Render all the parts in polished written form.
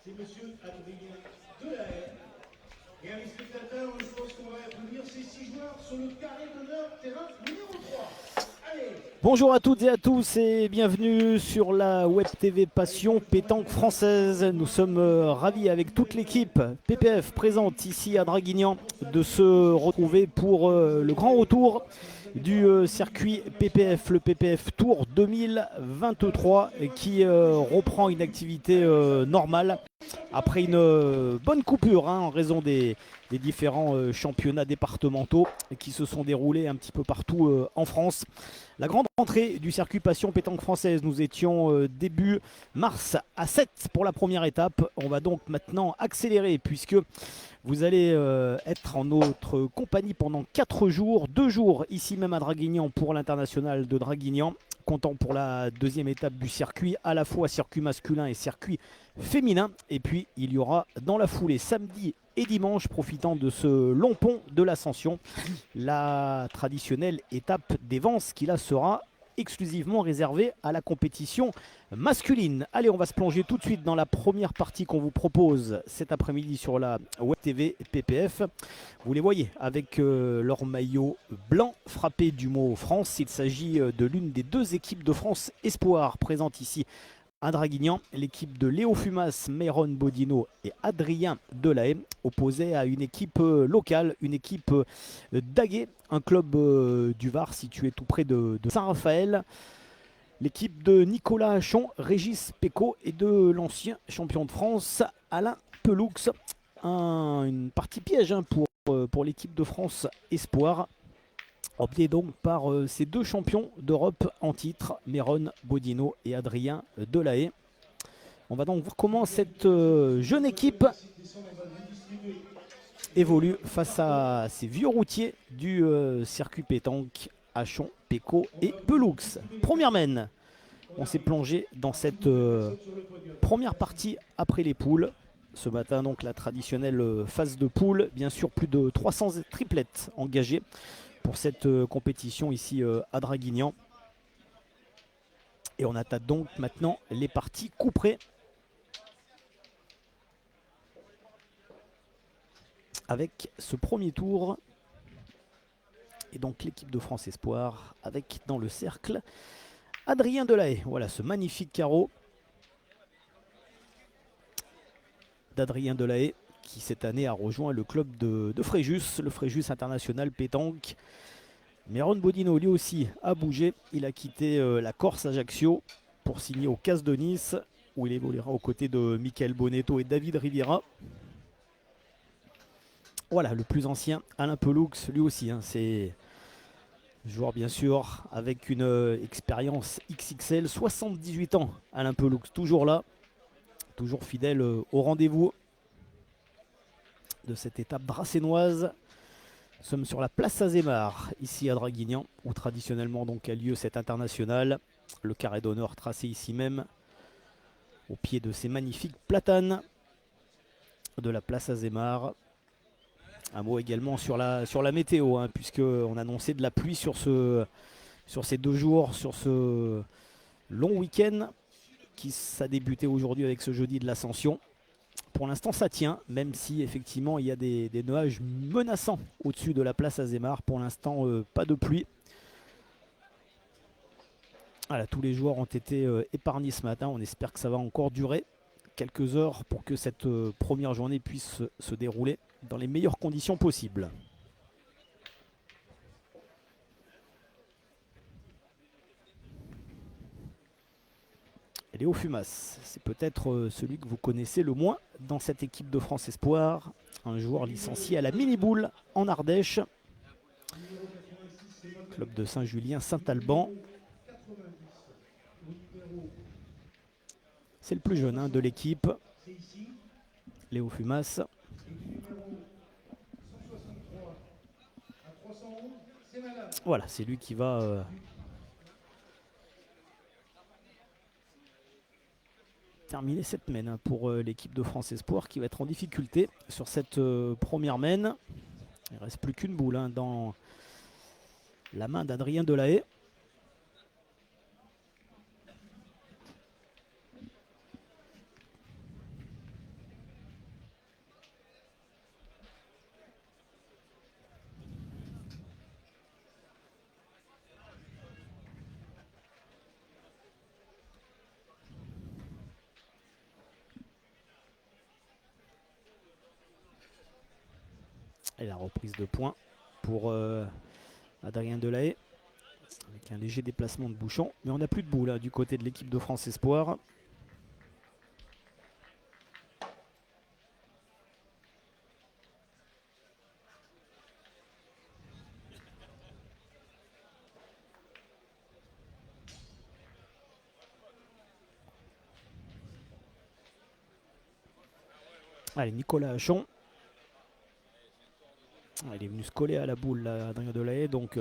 c'est monsieur Adrien Delahaye. Et amis spectateurs, je pense qu'on va applaudir ces 6 joueurs sur le carré d'honneur, terrain numéro 3. Allez. Bonjour à toutes et à tous et bienvenue sur la Web TV Passion Pétanque Française. Nous sommes ravis avec toute l'équipe PPF présente ici à Draguignan de se retrouver pour le grand retour du circuit PPF, le PPF Tour 2023 qui reprend une activité normale après une bonne coupure en raison des différents championnats départementaux qui se sont déroulés un petit peu partout en France. La grande rentrée du circuit Passion Pétanque Française, nous étions début mars à 7 pour la première étape. On va donc maintenant accélérer puisque vous allez être en notre compagnie pendant 4 jours, 2 jours ici même à Draguignan pour l'international de Draguignan, comptant pour la deuxième étape du circuit, à la fois circuit masculin et circuit féminin. Et puis il y aura dans la foulée samedi et dimanche, profitant de ce long pont de l'Ascension, la traditionnelle étape des Vences qui là sera exclusivement réservée à la compétition masculine. Allez, on va se plonger tout de suite dans la première partie qu'on vous propose cet après-midi sur la Web TV PPF. Vous les voyez avec leur maillot blanc frappé du mot France. Il s'agit de l'une des 2 équipes de France Espoir présentes ici à Draguignan, l'équipe de Léo Fumas, Myron Bodino et Adrien Delahaye, opposée à une équipe locale, une équipe d'Aguet, un club du Var situé tout près de Saint-Raphaël. L'équipe de Nicolas Hachon, Régis Pécaud et de l'ancien champion de France, Alain Peloux. Une partie piège pour l'équipe de France Espoir, opté donc par ces 2 champions d'Europe en titre, Myron Bodino et Adrien Delahaye. On va donc voir comment cette jeune équipe évolue face à ces vieux routiers du circuit pétanque, Hachon, Pécaud et Peloux. Première mène, on s'est plongé dans cette première partie après les poules. Ce matin, donc la traditionnelle phase de poule, bien sûr plus de 300 triplettes engagées pour cette compétition ici à Draguignan. Et on attaque donc maintenant les parties couperées avec ce premier tour. Et donc l'équipe de France Espoir avec dans le cercle Adrien Delahaye. Voilà ce magnifique carreau d'Adrien Delahaye qui cette année a rejoint le club de Fréjus, le Fréjus International Pétanque. Myron Bodino lui aussi a bougé, il a quitté la Corse Ajaccio pour signer au CAS de Nice où il évoluera aux côtés de Michael Bonetto et David Riviera. Voilà le plus ancien, Alain Peloux, lui aussi, c'est joueur bien sûr avec une expérience XXL, 78 ans Alain Peloux, toujours là, toujours fidèle au rendez-vous de cette étape dracénoise. Nous sommes sur la place Azémar, ici à Draguignan, où traditionnellement donc a lieu cet international. Le carré d'honneur tracé ici même, au pied de ces magnifiques platanes de la place Azémar. Un mot également sur la météo, puisqu'on annonçait de la pluie sur ces 2 jours, sur ce long week-end qui a débuté aujourd'hui avec ce jeudi de l'Ascension. Pour l'instant ça tient, même si effectivement il y a des nuages menaçants au-dessus de la place Azémar. Pour l'instant pas de pluie. Voilà, tous les joueurs ont été épargnés ce matin, on espère que ça va encore durer quelques heures pour que cette première journée puisse se dérouler dans les meilleures conditions possibles. Léo Fumas, c'est peut-être celui que vous connaissez le moins dans cette équipe de France Espoir. Un joueur licencié à la Mini-Boule en Ardèche. Club de Saint-Julien-Saint-Alban. C'est le plus jeune de l'équipe. Léo Fumas. Voilà, c'est lui qui va... terminer cette mène pour l'équipe de France Espoir qui va être en difficulté sur cette première mène. Il ne reste plus qu'une boule dans la main d'Adrien Delahaye. Et la reprise de points pour Adrien Delahaye. Avec un léger déplacement de Bouchon. Mais on n'a plus de boule là, du côté de l'équipe de France Espoir. Allez, Nicolas Hachon. Il est venu se coller à la boule, là, Adrien Delahaye. Donc,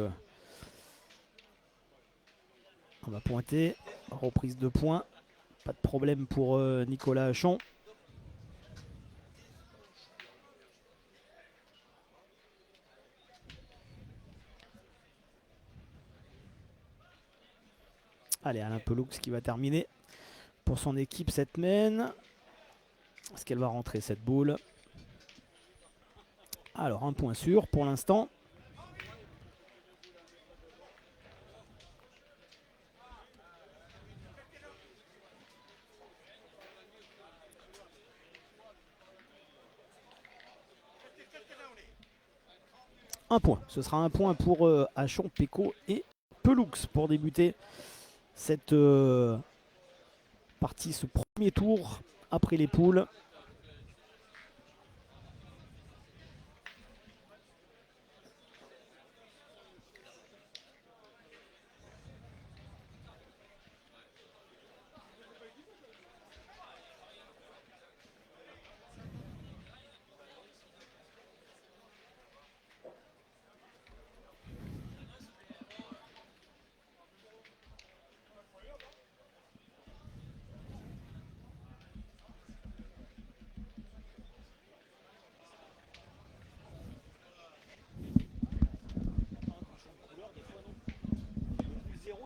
on va pointer. Reprise de points. Pas de problème pour Nicolas Hachon. Allez, Alain Peloux qui va terminer pour son équipe cette semaine. Est-ce qu'elle va rentrer cette boule? Alors, un point sûr pour l'instant. Un point. Ce sera un point pour Hachon, Péco et Peloux pour débuter cette partie, ce premier tour après les poules.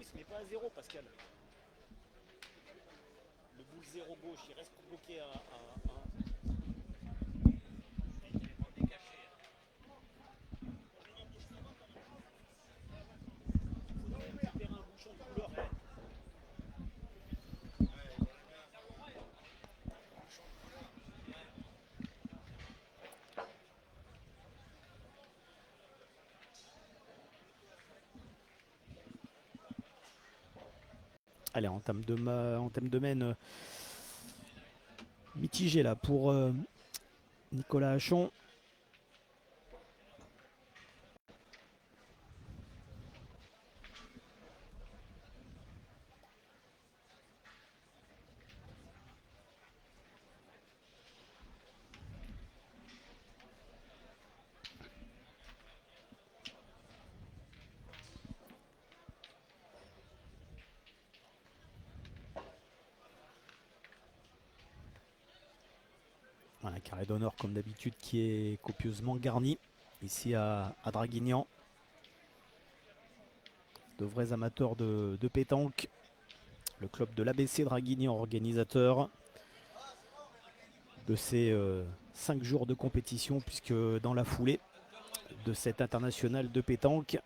Il se met pas à zéro, Pascal. Le boule 0 gauche, il reste bloqué à 1. Allez, en termes de main mitigé là pour Nicolas Hachon. Voilà, carré d'honneur comme d'habitude qui est copieusement garni ici à Draguignan. De vrais amateurs de pétanque. Le club de l'ABC Draguignan, organisateur de ces 5 jours de compétition, puisque dans la foulée de cet international de pétanque,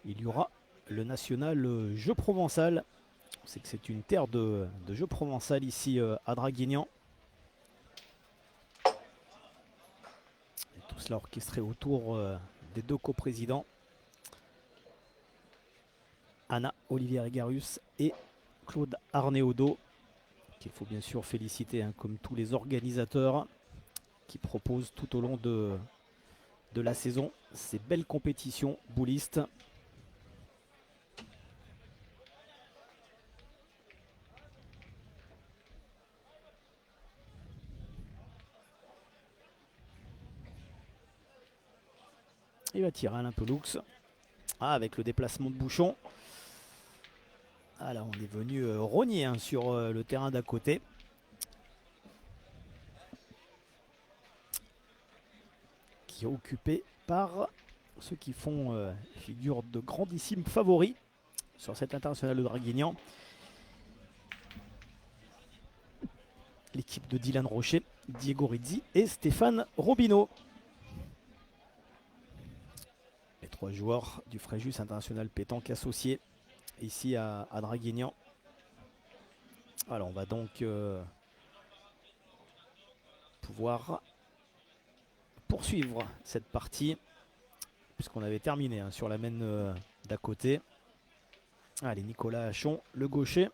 il y aura le national jeu provençal. On sait que c'est une terre de jeu provençal ici à Draguignan. Tout cela orchestré autour des deux coprésidents, Anna Olivier Regarus et Claude Arnéodo, qu'il faut bien sûr féliciter, hein, comme tous les organisateurs qui proposent tout au long de la saison ces belles compétitions boulistes. Il va tirer Alain Peloux. Ah, avec le déplacement de Bouchon. Ah là, on est venu rogner, hein, sur le terrain d'à côté. Qui est occupé par ceux qui font figure de grandissimes favoris sur cet international de Draguignan. L'équipe de Dylan Rocher, Diego Rizzi et Stéphane Robineau. Les 3 joueurs du Fréjus International Pétanque associé ici à Draguignan. Alors on va donc pouvoir poursuivre cette partie, puisqu'on avait terminé hein, sur la main d'à côté. Allez, Nicolas Hachon, le gaucher.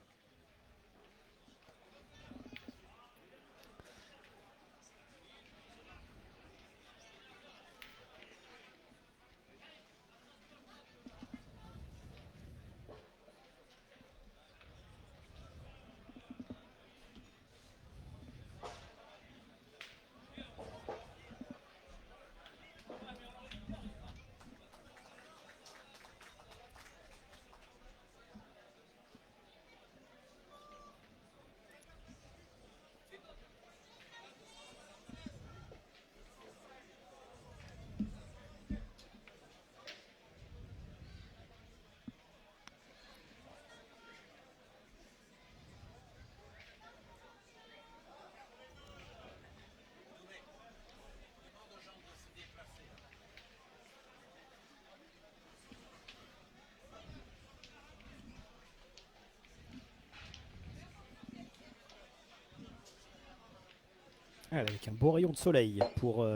Avec un beau rayon de soleil pour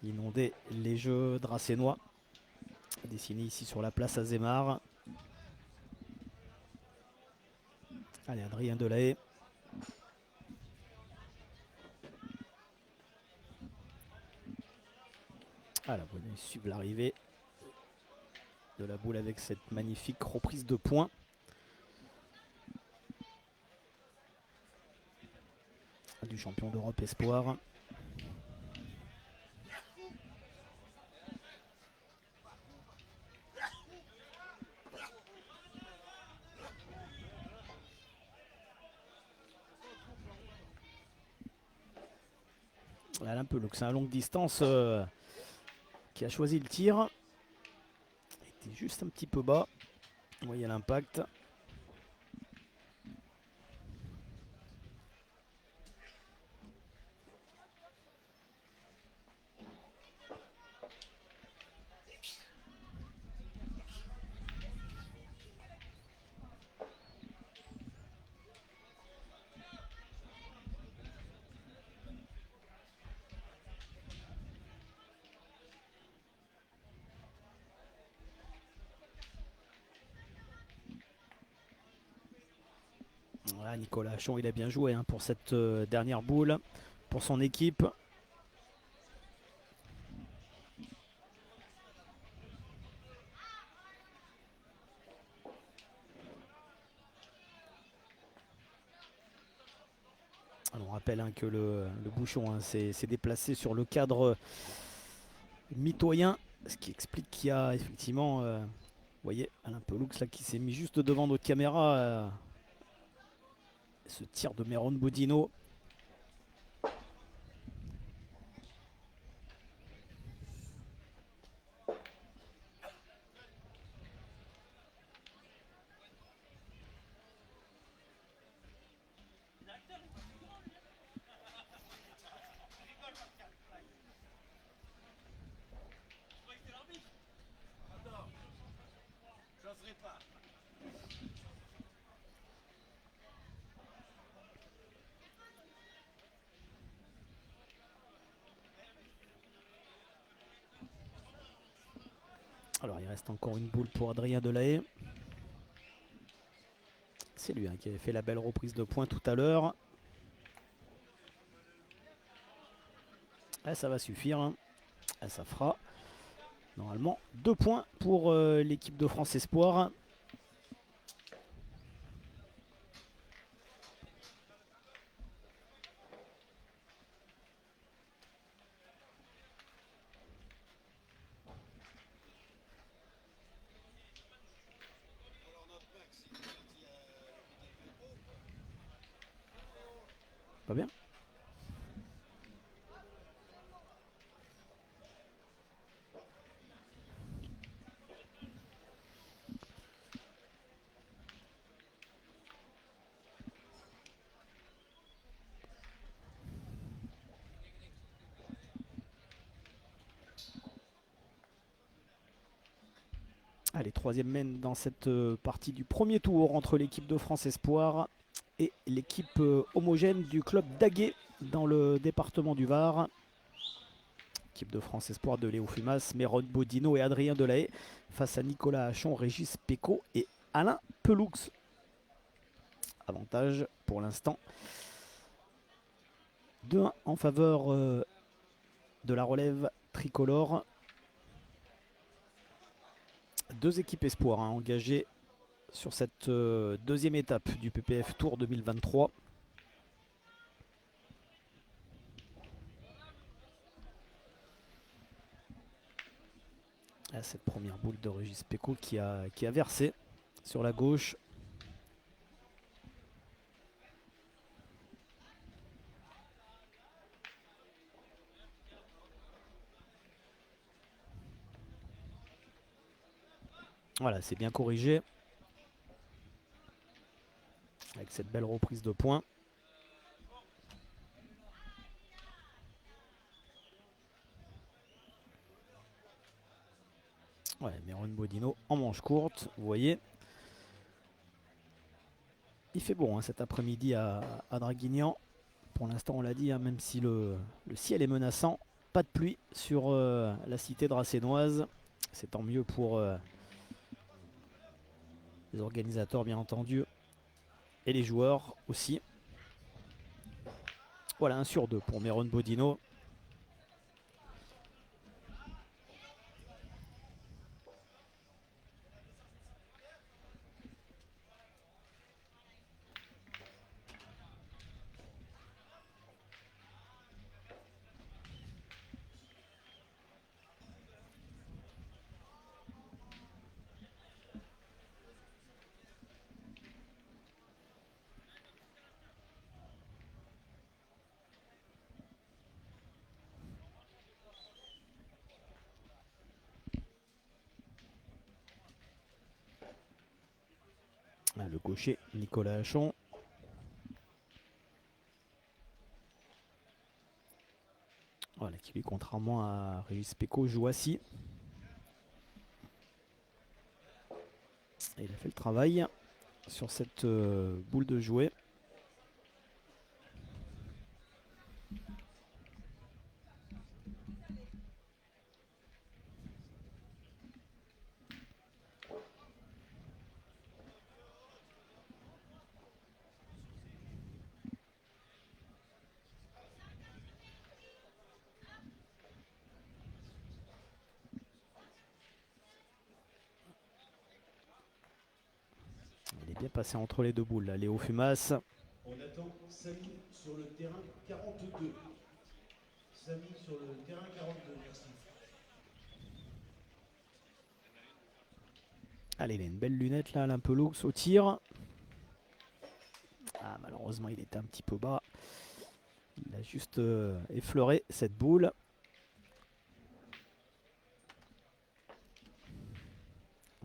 inonder les jeux dracénois. Dessiné ici sur la place Azémar. Allez, Adrien Delahaye. Voilà, vous venez suivre l'arrivée de la boule avec cette magnifique reprise de points. Du champion d'Europe espoir. Voilà un peu, donc c'est à longue distance qui a choisi le tir. Il était juste un petit peu bas. Vous voyez l'impact. Voilà, Nicolas Hachon, il a bien joué hein, pour cette dernière boule, pour son équipe. On rappelle hein, que le bouchon hein, s'est déplacé sur le cadre mitoyen, ce qui explique qu'il y a effectivement, vous voyez, Alain Pelloux là qui s'est mis juste devant notre caméra. Ce tir de Meron Bodino. Alors il reste encore une boule pour Adrien Delahaye. C'est lui hein, qui avait fait la belle reprise de points tout à l'heure. Ça va suffire. Hein. Ça fera normalement 2 points pour l'équipe de France Espoir. Pas bien. Allez, troisième main dans cette partie du premier tour entre l'équipe de France Espoir et l'équipe homogène du club d'Aguet dans le département du Var. l'équipe de France Espoir de Léo Fumas, Méron Bodino et Adrien Delahaye face à Nicolas Hachon, Régis Pécaud et Alain Peloux. Avantage pour l'instant 2-1 en faveur de la relève tricolore. Deux équipes espoirs engagées sur cette deuxième étape du PPF Tour 2023. Là, cette première boule de Régis Pécaud qui a versé sur la gauche. Voilà, c'est bien corrigé. Avec cette belle reprise de points. Ouais, Méron Bodino en manche courte, vous voyez. Il fait bon cet après-midi à Draguignan. Pour l'instant, on l'a dit, même si le ciel est menaçant. Pas de pluie sur la cité dracénoise. C'est tant mieux pour les organisateurs, bien entendu. Et les joueurs aussi. Voilà, 1 sur 2 pour Méron Bodino. Le gaucher Nicolas Hachon. Voilà, qui lui, contrairement à Régis Pécaud, joue assis. Et il a fait le travail sur cette boule de jouet. Il est bien passé entre les deux boules, là, Léo Fumas. On attend Samy sur le terrain 42. Samy sur le terrain 42, merci. Allez, il a une belle lunette là, Alain Peloux au tir. Ah, malheureusement, il était un petit peu bas. Il a juste effleuré cette boule.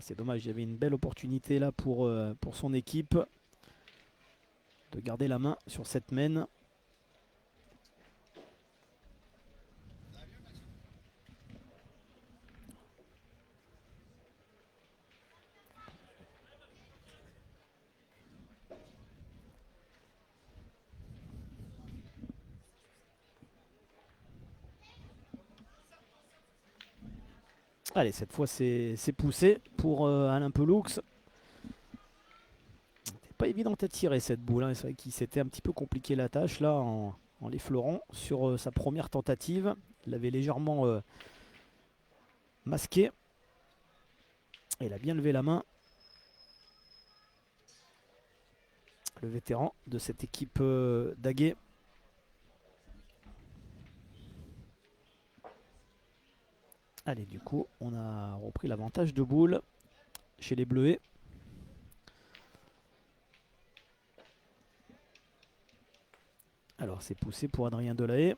C'est dommage, il y avait une belle opportunité là pour son équipe de garder la main sur cette mène. Allez, cette fois c'est poussé pour Alain Peloux. C'était pas évident à tirer cette boule, C'est vrai qu'il s'était un petit peu compliqué la tâche là en l'effleurant sur sa première tentative. Il l'avait légèrement masqué. Et il a bien levé la main. Le vétéran de cette équipe d'Aguet. Allez, du coup, on a repris l'avantage de boule chez les Bleuets. Alors, c'est poussé pour Adrien Delahaye.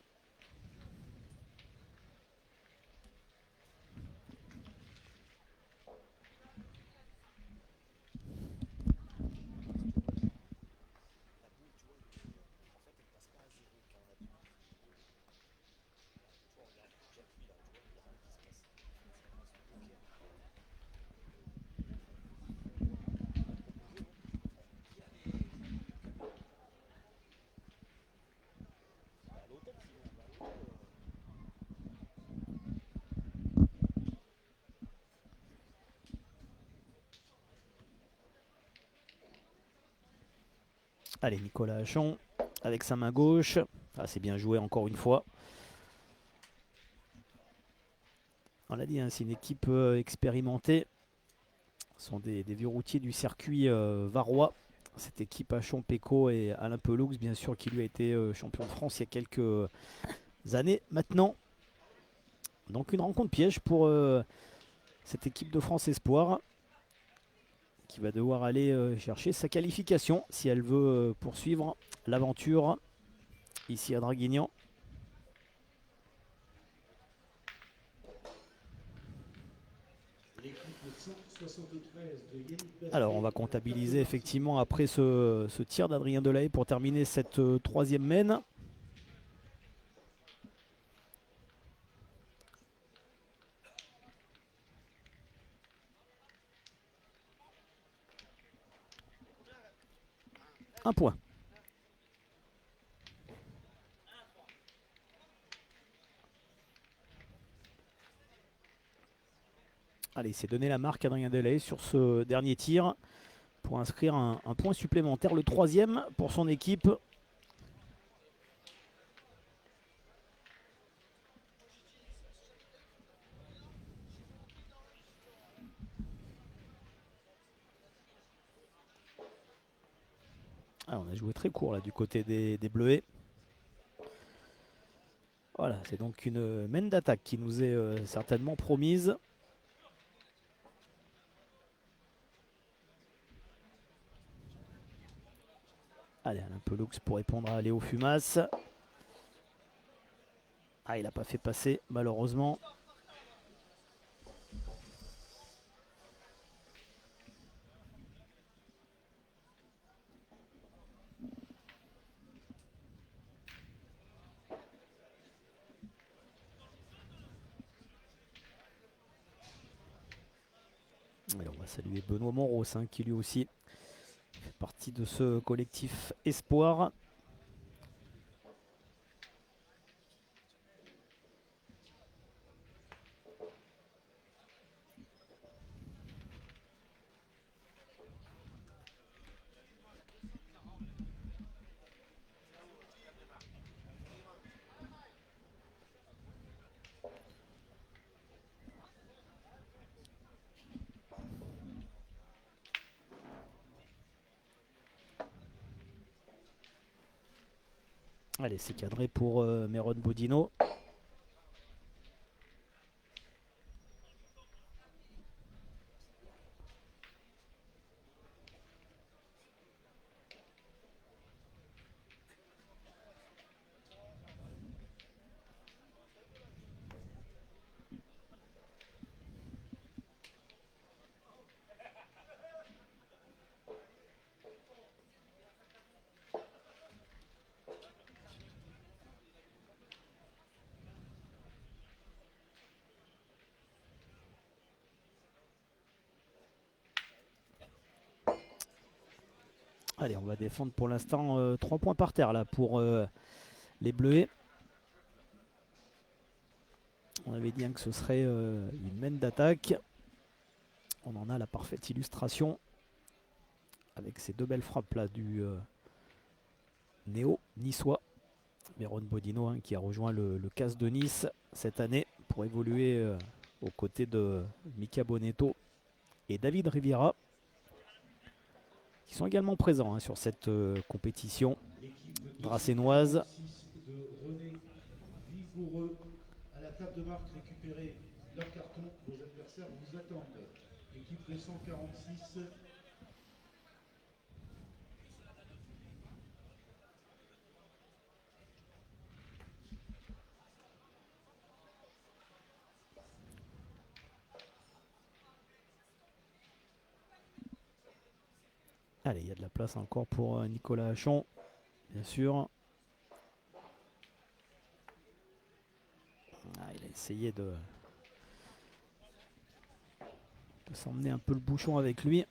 Allez, Nicolas Hachon avec sa main gauche. Ah, c'est bien joué encore une fois. On l'a dit, hein, c'est une équipe expérimentée. Ce sont des vieux routiers du circuit varois. Cette équipe Hachon-Péco et Alain Peloux, bien sûr, qui lui a été champion de France il y a quelques années maintenant. Donc une rencontre piège pour cette équipe de France Espoir, qui va devoir aller chercher sa qualification si elle veut poursuivre l'aventure ici à Draguignan. Alors on va comptabiliser effectivement après ce tir d'Adrien Delahaye pour terminer cette troisième mène. Un point. Allez, c'est donné la marque Adrien Delahaye sur ce dernier tir pour inscrire un point supplémentaire, le troisième pour son équipe. Ah, on a joué très court là du côté des Bleuets. Voilà, c'est donc une mène d'attaque qui nous est certainement promise. Allez, Alain Peloux pour répondre à Léo Fumas. Ah, il n'a pas fait passer malheureusement. Et on va saluer Benoît Monros, hein, qui lui aussi fait partie de ce collectif Espoir. Allez, c'est cadré pour Meron Bodino. Allez, on va défendre pour l'instant 3 points par terre là pour les Bleuets. On avait dit hein, que ce serait une mène d'attaque. On en a la parfaite illustration avec ces deux belles frappes là du néo-niçois. Meron Bodino hein, qui a rejoint le CAS de Nice cette année pour évoluer aux côtés de Mika Bonetto et David Riviera, qui sont également présents hein, sur cette compétition dracénoise. À la table de marque, récupérez leur carton. Vos adversaires vous attendent. Équipe 246. Allez, il y a de la place encore pour Nicolas Hachon, bien sûr. Ah, il a essayé de s'emmener un peu le bouchon avec lui.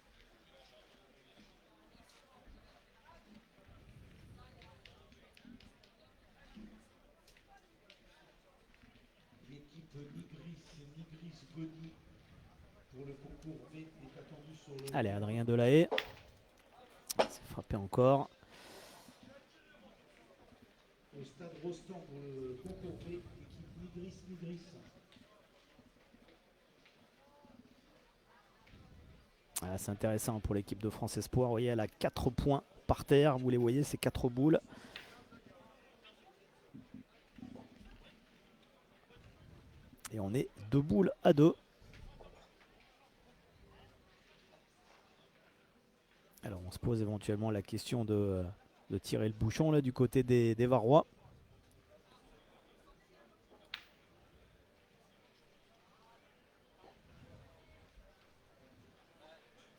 L'équipe Nigris-Goni pour le concours B est attendue sur le... Allez, Adrien Delahaye. C'est frappé encore. au stade Rostand pour le concours B, équipe Nigris. Ah, c'est intéressant pour l'équipe de France Espoir. Vous voyez, elle a 4 points par terre. Vous les voyez, c'est 4 boules. Et on est 2 boules à 2. Alors on se pose éventuellement la question de tirer le bouchon là du côté des Varois.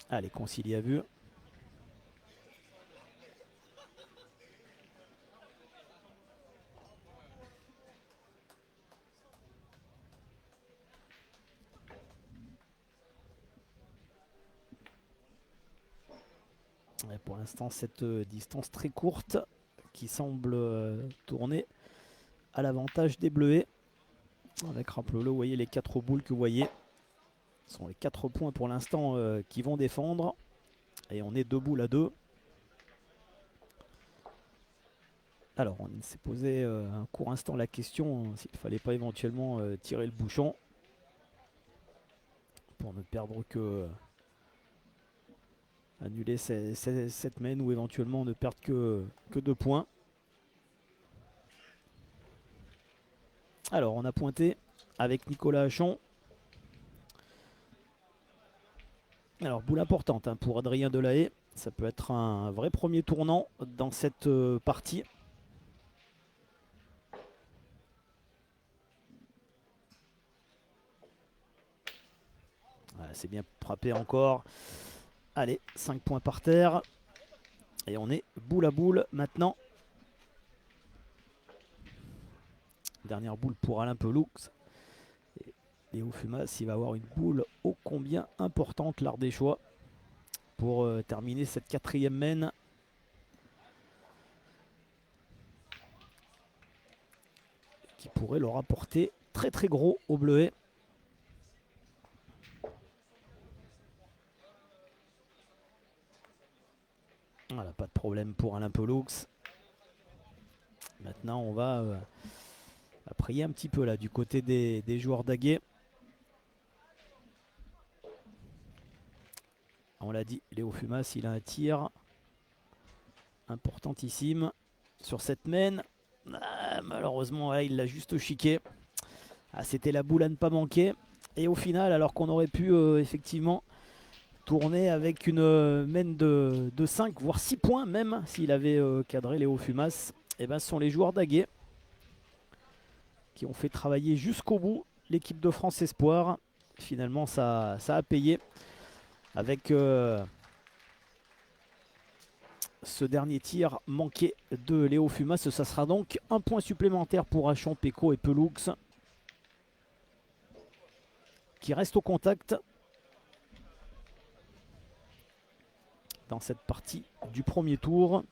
Allez, Concili à vue. Et pour l'instant, cette distance très courte qui semble tourner à l'avantage des Bleuets. Avec, rappelez-le, vous voyez les 4 boules que vous voyez. Ce sont les 4 points pour l'instant qui vont défendre. Et on est 2 boules à 2. Alors, on s'est posé un court instant la question s'il ne fallait pas éventuellement tirer le bouchon pour ne perdre que annuler cette main ou éventuellement ne perdre que 2 points. Alors, on a pointé avec Nicolas Hachon. Alors, boule importante pour Adrien Delahaye. Ça peut être un vrai premier tournant dans cette partie. Voilà, c'est bien frappé encore. Allez, 5 points par terre. Et on est boule à boule maintenant. Dernière boule pour Alain Peloux. Et Léo Fumas, il va avoir une boule ô combien importante, l'Ardéchois, pour terminer cette 4e main. Qui pourrait leur apporter très très gros au Bleuet. Voilà, pas de problème pour Alain Peloux. Maintenant, on va prier un petit peu là du côté des joueurs d'Aguet. On l'a dit, Léo Fumas, il a un tir importantissime sur cette main. Ah, malheureusement, là, il l'a juste chiqué. Ah, c'était la boule à ne pas manquer. Et au final, alors qu'on aurait pu effectivement tourner avec une main de 5, voire 6 points même, s'il avait cadré Léo Fumas, et ben, ce sont les joueurs d'Aguet qui ont fait travailler jusqu'au bout l'équipe de France Espoir. Finalement, ça a payé avec ce dernier tir manqué de Léo Fumas. Ça sera donc un point supplémentaire pour Hachon, Péco et Peloux qui restent au contact dans cette partie du premier tour.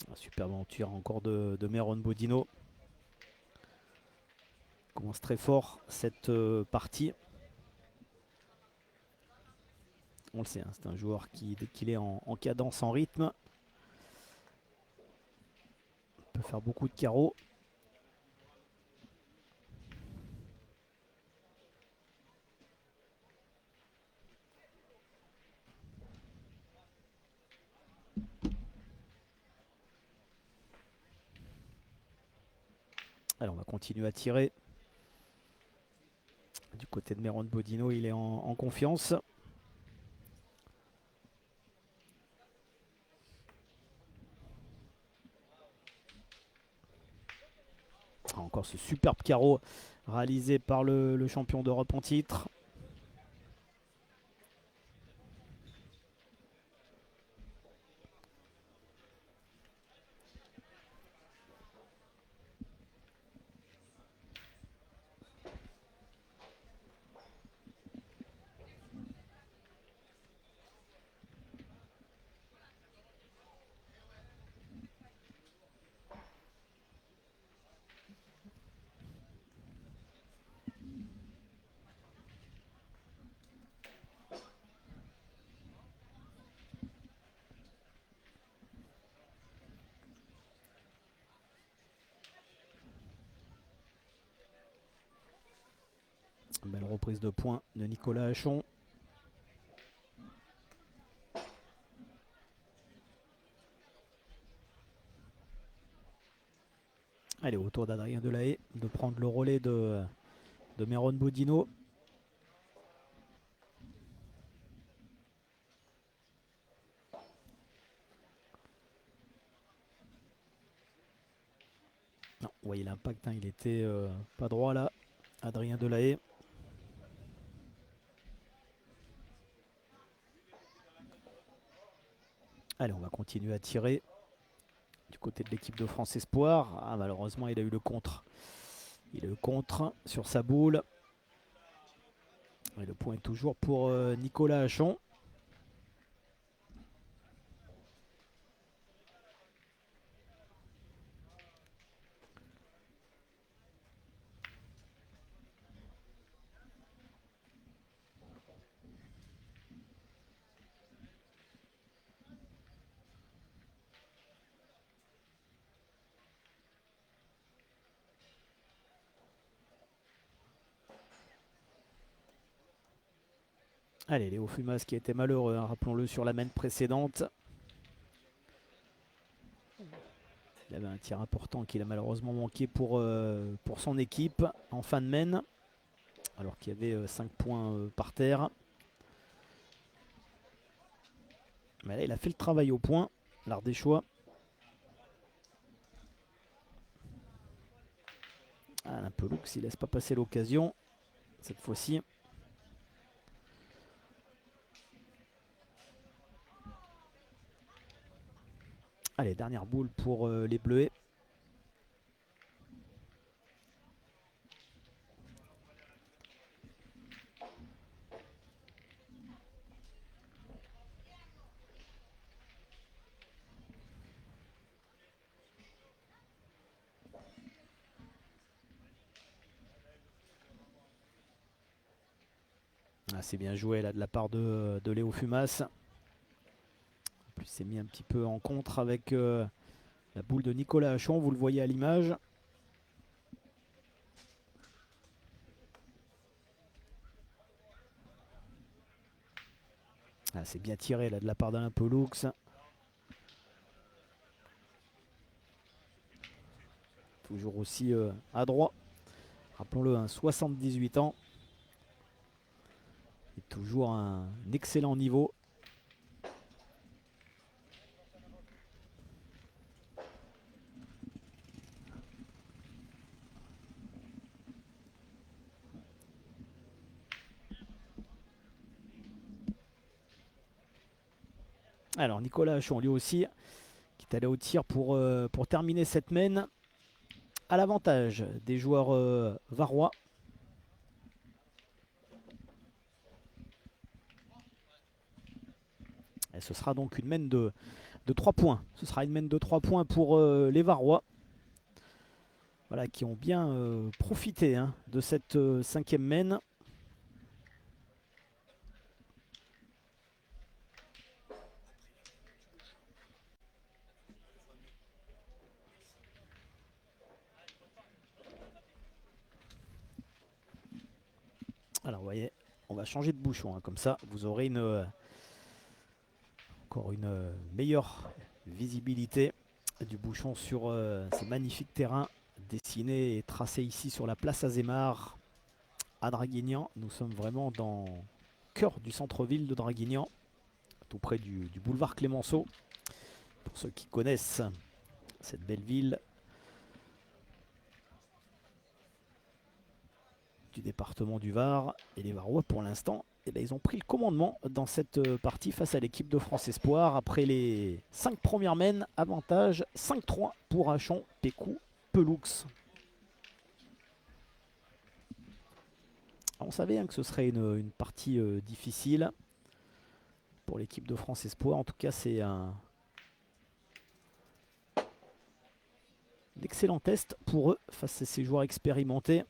Un superbe aventure encore de Meron Bodino. Commence très fort cette partie. On le sait, hein, c'est un joueur qui, dès qu'il est en cadence, en rythme, peut faire beaucoup de carreaux. Allez, on va continuer à tirer. Du côté de Meron Bodino, il est en confiance. encore ce superbe carreau réalisé par le champion d'Europe en titre. Belle reprise de points de Nicolas Hachon. Allez, au tour d'Adrien Delahaye de prendre le relais de Meron Bodino. Non, vous voyez l'impact, hein, il était pas droit là, Adrien Delahaye. Allez, on va continuer à tirer du côté de l'équipe de France Espoir. Ah, malheureusement, il a eu le contre. Il a eu le contre sur sa boule. Et le point est toujours pour Nicolas Hachon. Allez, Léo Fumas qui a été malheureux, hein, rappelons-le, sur la main précédente. Il avait un tir important qu'il a malheureusement manqué pour son équipe en fin de main. Alors qu'il y avait 5 points par terre. Mais là, il a fait le travail au point, l'Ardéchois. Un peu lourd s'il ne laisse pas passer l'occasion cette fois-ci. Allez, dernière boule pour les Bleuets. Ah, c'est bien joué là de la part de Léo Fumas. En plus, c'est mis un petit peu en contre avec la boule de Nicolas Hachon. Vous le voyez à l'image. Ah, c'est bien tiré là de la part d'Alain Peloux. Toujours aussi adroit. Rappelons-le, hein, 78 ans. Et toujours un excellent niveau. Alors Nicolas Hachon lui aussi qui est allé au tir pour terminer cette main à l'avantage des joueurs varois. Et ce sera donc une main de 3 points. Ce sera une main de 3 points pour les Varois. Voilà, qui ont bien profité, hein, de cette 5e main. Alors vous voyez, on va changer de bouchon, hein, comme ça vous aurez encore une meilleure visibilité du bouchon sur ces magnifiques terrains dessinés et tracés ici sur la place Azémar à Draguignan. Nous sommes vraiment dans le cœur du centre-ville de Draguignan, tout près du boulevard Clémenceau. Pour ceux qui connaissent cette belle ville du département du Var. Et les Varois, pour l'instant, eh ben, ils ont pris le commandement dans cette partie face à l'équipe de France Espoir. Après les 5 premières mènes, avantage 5-3 pour Achon, Pécou, Pelux. On savait hein, que ce serait une partie difficile pour l'équipe de France Espoir. En tout cas, c'est un excellent test pour eux face à ces joueurs expérimentés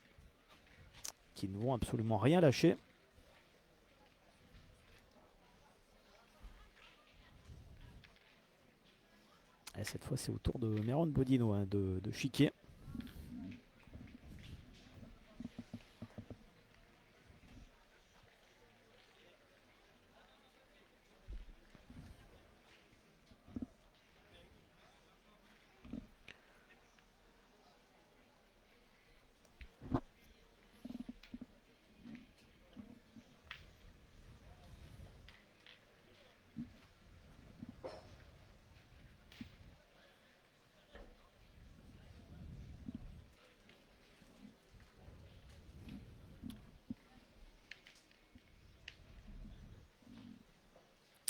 qui ne vont absolument rien lâcher. Et cette fois, c'est au tour de Meron Bodino hein, de chiquer.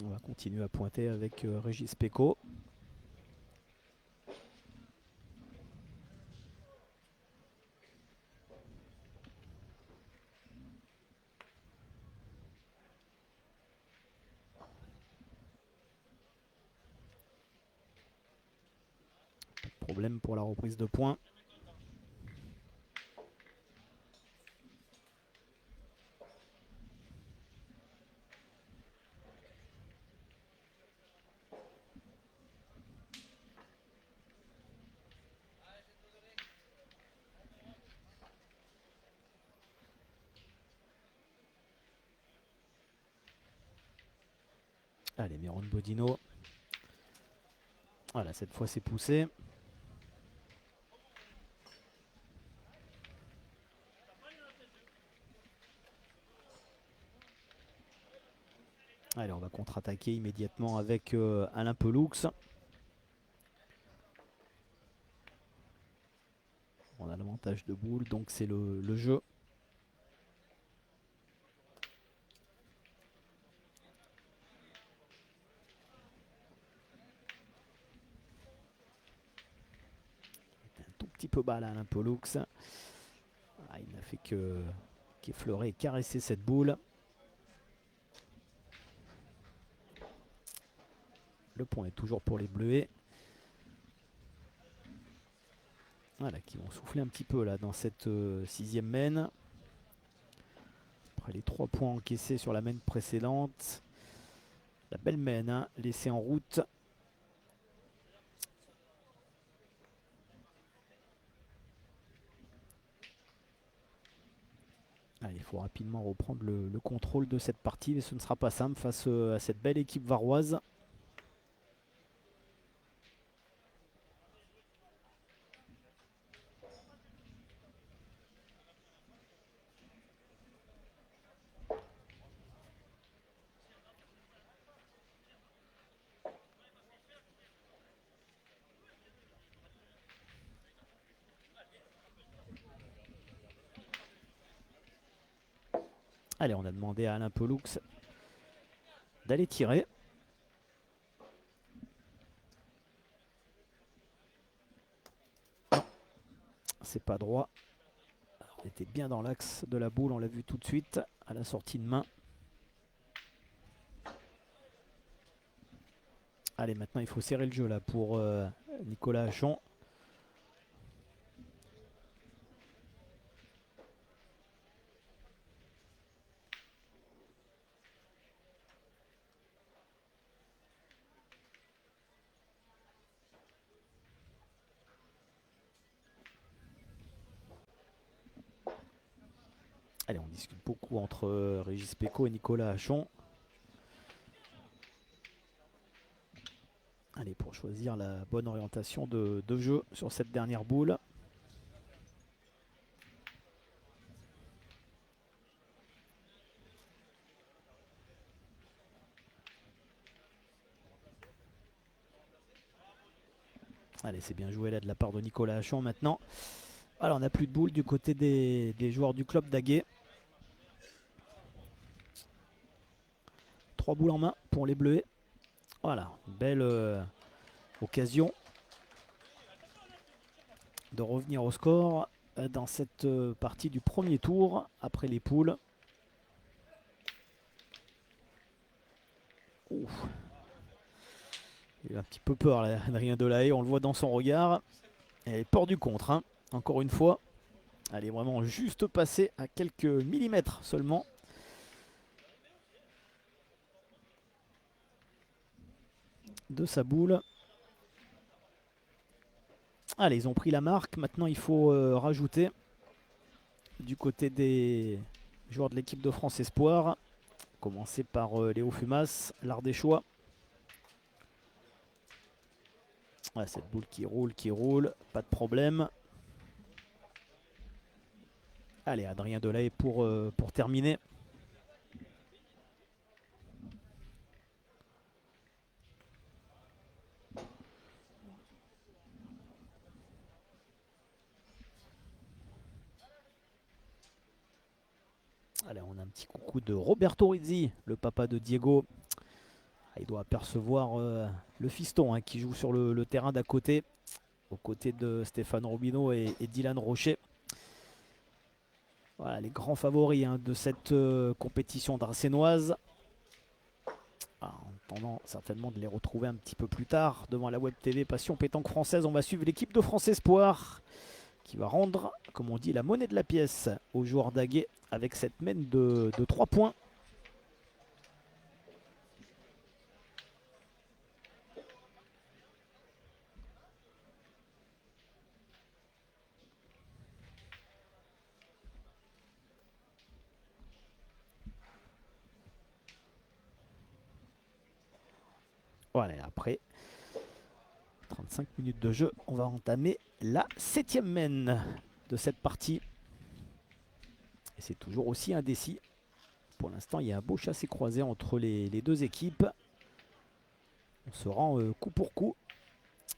On va continuer à pointer avec Régis Pécaud. Problème pour la reprise de points. Allez, Meron Bodino. Voilà, cette fois c'est poussé. Allez, on va contre-attaquer immédiatement avec Alain Pelux. On a l'avantage de boule, donc c'est le jeu. Un tout petit peu bas là, Alain Pelux. Ah, il n'a fait qu'effleurer et caresser cette boule. Le point est toujours pour les Bleuets. Voilà, qui vont souffler un petit peu là dans cette sixième mène. Après les 3 points encaissés sur la mène précédente. La belle mène hein, laissée en route. Allez, il faut rapidement reprendre le contrôle de cette partie, mais ce ne sera pas simple face à cette belle équipe varoise. Allez, on a demandé à Alain Pelux d'aller tirer. Non, c'est pas droit. Alors, on était bien dans l'axe de la boule, on l'a vu tout de suite à la sortie de main. Allez, maintenant il faut serrer le jeu là pour Nicolas Achon. Allez, on discute beaucoup entre Régis Pécaud et Nicolas Achon. Allez, pour choisir la bonne orientation de jeu sur cette dernière boule. Allez, c'est bien joué là de la part de Nicolas Achon maintenant. Voilà, on n'a plus de boules du côté des joueurs du club d'Aguet. 3 boules en main pour les Bleuets. Voilà, belle occasion de revenir au score dans cette partie du premier tour après les poules. Ouf. Il a un petit peu peur, là, Adrien Delahaye, on le voit dans son regard. Elle est peur du contre, hein. Encore une fois. Elle est vraiment juste passée à quelques millimètres seulement. De sa boule. Allez, ils ont pris la marque. Maintenant, il faut rajouter du côté des joueurs de l'équipe de France Espoir. Commencer par Léo Fumas, l'Ardéchois. Ouais, cette boule qui roule, pas de problème. Allez, Adrien Delahaye pour terminer. Allez, on a un petit coucou de Roberto Rizzi, le papa de Diego. Il doit apercevoir le fiston, hein, qui joue sur le terrain d'à côté, aux côtés de Stéphane Robineau et Dylan Rocher. Voilà les grands favoris, hein, de cette compétition dracénoise. En attendant certainement de les retrouver un petit peu plus tard devant la Web TV Passion Pétanque Française. On va suivre l'équipe de France Espoir qui va rendre, comme on dit, la monnaie de la pièce aux joueurs d'Aguet avec cette mène de 3 points. Voilà, après 35 minutes de jeu, on va entamer la 7e mène de cette partie. Et c'est toujours aussi indécis. Pour l'instant, il y a un beau chassé-croisé entre les deux équipes. On se rend coup pour coup.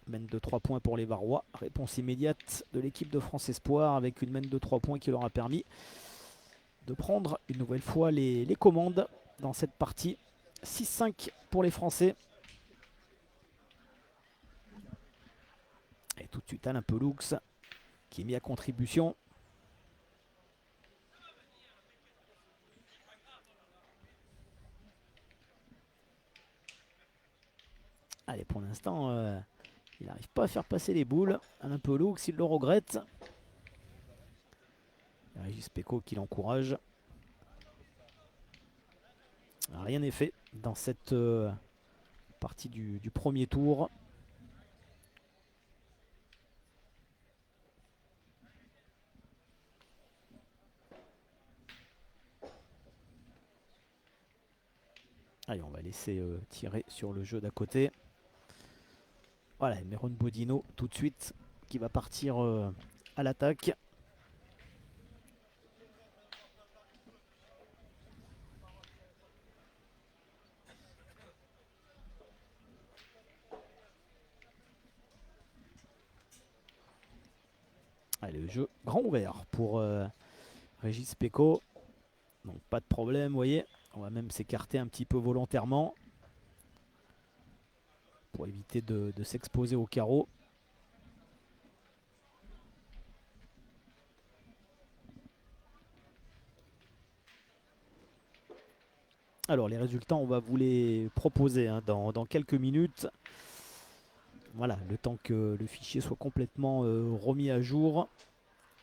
Mène de 3 points pour les Varois. Réponse immédiate de l'équipe de France Espoir avec une mène de 3 points qui leur a permis de prendre une nouvelle fois les commandes dans cette partie. 6-5 pour les Français. Et tout de suite Alain Peloux qui est mis à contribution. Allez, pour l'instant, il n'arrive pas à faire passer les boules. Alain Peloux, il le regrette. Régis Pecot qui l'encourage. Rien n'est fait dans cette partie du premier tour. Allez, on va laisser tirer sur le jeu d'à côté. Voilà, Meron Bodino tout de suite qui va partir à l'attaque. Allez, le jeu grand ouvert pour Régis Pecot. Donc pas de problème, vous voyez. On va même s'écarter un petit peu volontairement pour éviter de s'exposer au carreau. Alors les résultats, on va vous les proposer, hein, dans quelques minutes. Voilà, le temps que le fichier soit complètement remis à jour.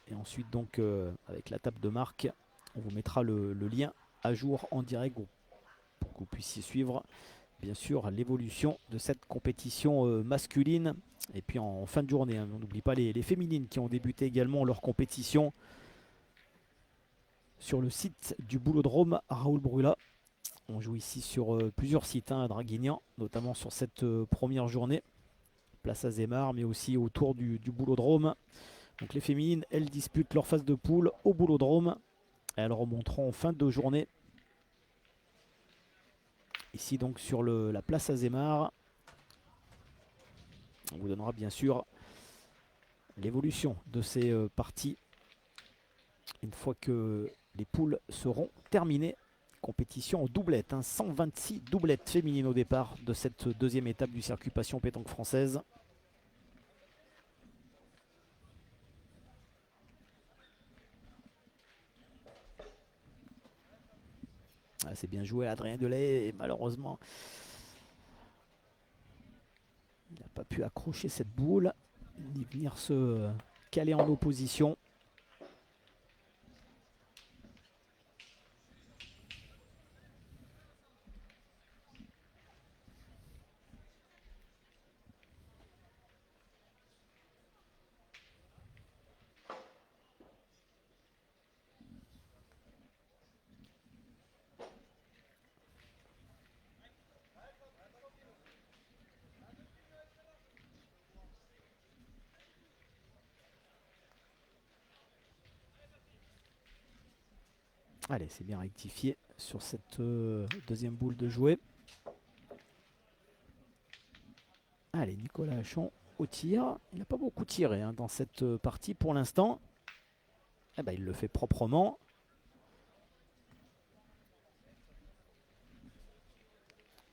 Et ensuite donc avec la table de marque, on vous mettra le lien à jour en direct pour que vous puissiez suivre bien sûr l'évolution de cette compétition masculine. Et puis en fin de journée, hein, on n'oublie pas les féminines qui ont débuté également leur compétition sur le site du Boulodrome à Raoul Brula. On joue ici sur plusieurs sites, hein, à Draguignan, notamment sur cette première journée. Place à Zemar, mais aussi autour du Boulodrome. Donc les féminines, elles disputent leur phase de poule au Boulodrome. Elles remonteront en fin de journée. Ici donc sur la place à Zemar. On vous donnera bien sûr l'évolution de ces parties une fois que les poules seront terminées. Compétition en doublette, 126 doublettes féminines au départ de cette deuxième étape du circuit Passion Pétanque Française. Ah, c'est bien joué Adrien Delay et malheureusement il n'a pas pu accrocher cette boule ni venir se caler en opposition. Allez, c'est bien rectifié sur cette deuxième boule de jouet. Allez, Nicolas Hachon au tir. Il n'a pas beaucoup tiré dans cette partie pour l'instant. Eh ben, il le fait proprement.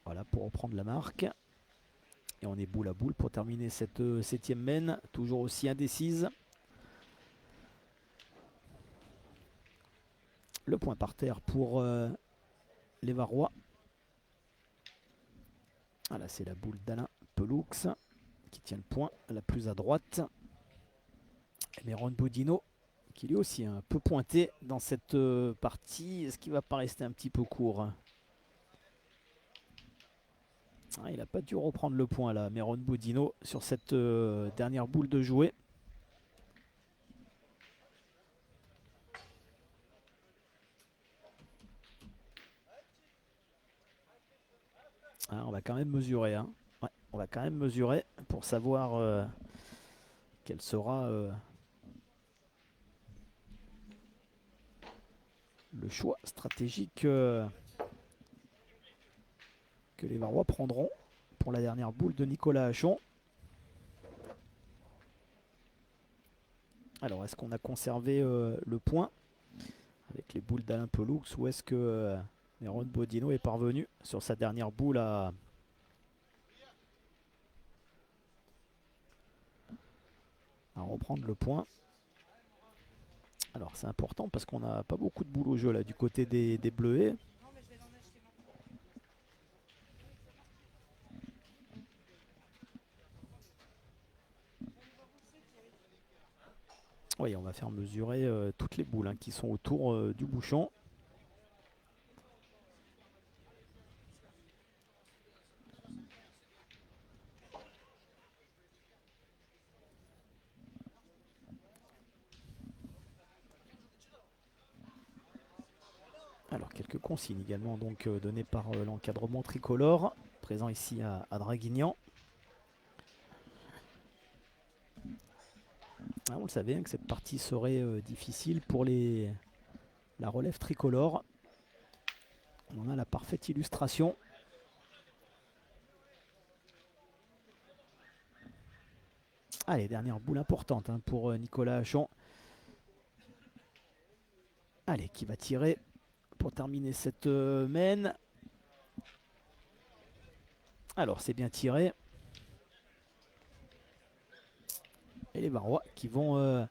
Voilà pour reprendre la marque. Et on est boule à boule pour terminer cette septième mène. Toujours aussi indécise. Le point par terre pour les Varois. Voilà, c'est la boule d'Alain Peloux qui tient le point la plus à droite. Et Méron Bodino qui lui aussi un peu pointé dans cette partie. Est-ce qu'il ne va pas rester un petit peu court? Il n'a pas dû reprendre le point là, Méron Bodino, sur cette dernière boule de jouet. On va quand même mesurer. Ouais, on va quand même mesurer pour savoir quel sera le choix stratégique que les Varois prendront pour la dernière boule de Nicolas Hachon. Alors, est-ce qu'on a conservé le point avec les boules d'Alain Peloux ou est-ce que Méron Bodino est parvenu sur sa dernière boule à reprendre le point? Alors, c'est important parce qu'on n'a pas beaucoup de boules au jeu là du côté des Bleuets. Oui, on va faire mesurer toutes les boules qui sont autour du bouchon. Alors, quelques consignes également donc données par l'encadrement tricolore, présent ici à Draguignan. On le savait que cette partie serait difficile pour la relève tricolore. On en a la parfaite illustration. Allez, dernière boule importante pour Nicolas Hachon. Allez, qui va tirer pour terminer cette mène. Alors, c'est bien tiré. Et les Varois qui vont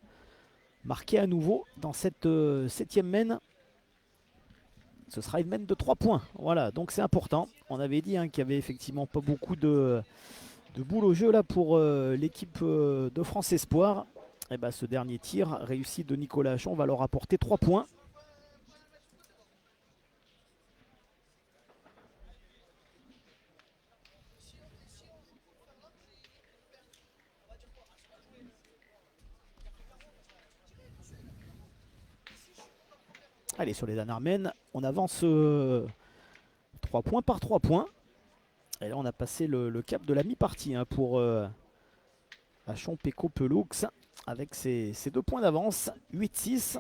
marquer à nouveau dans cette septième mène. Ce sera une mène de 3 points. Voilà, donc c'est important. On avait dit qu'il n'y avait effectivement pas beaucoup de boules au jeu là pour l'équipe de France Espoir. Et ben, ce dernier tir réussi de Nicolas Hachon va leur apporter 3 points. Allez, sur les dernières mènes, on avance 3 points par 3 points. Et là, on a passé le cap de la mi-partie pour Hachon, Péco, Peloux avec ses 2 points d'avance, 8-6.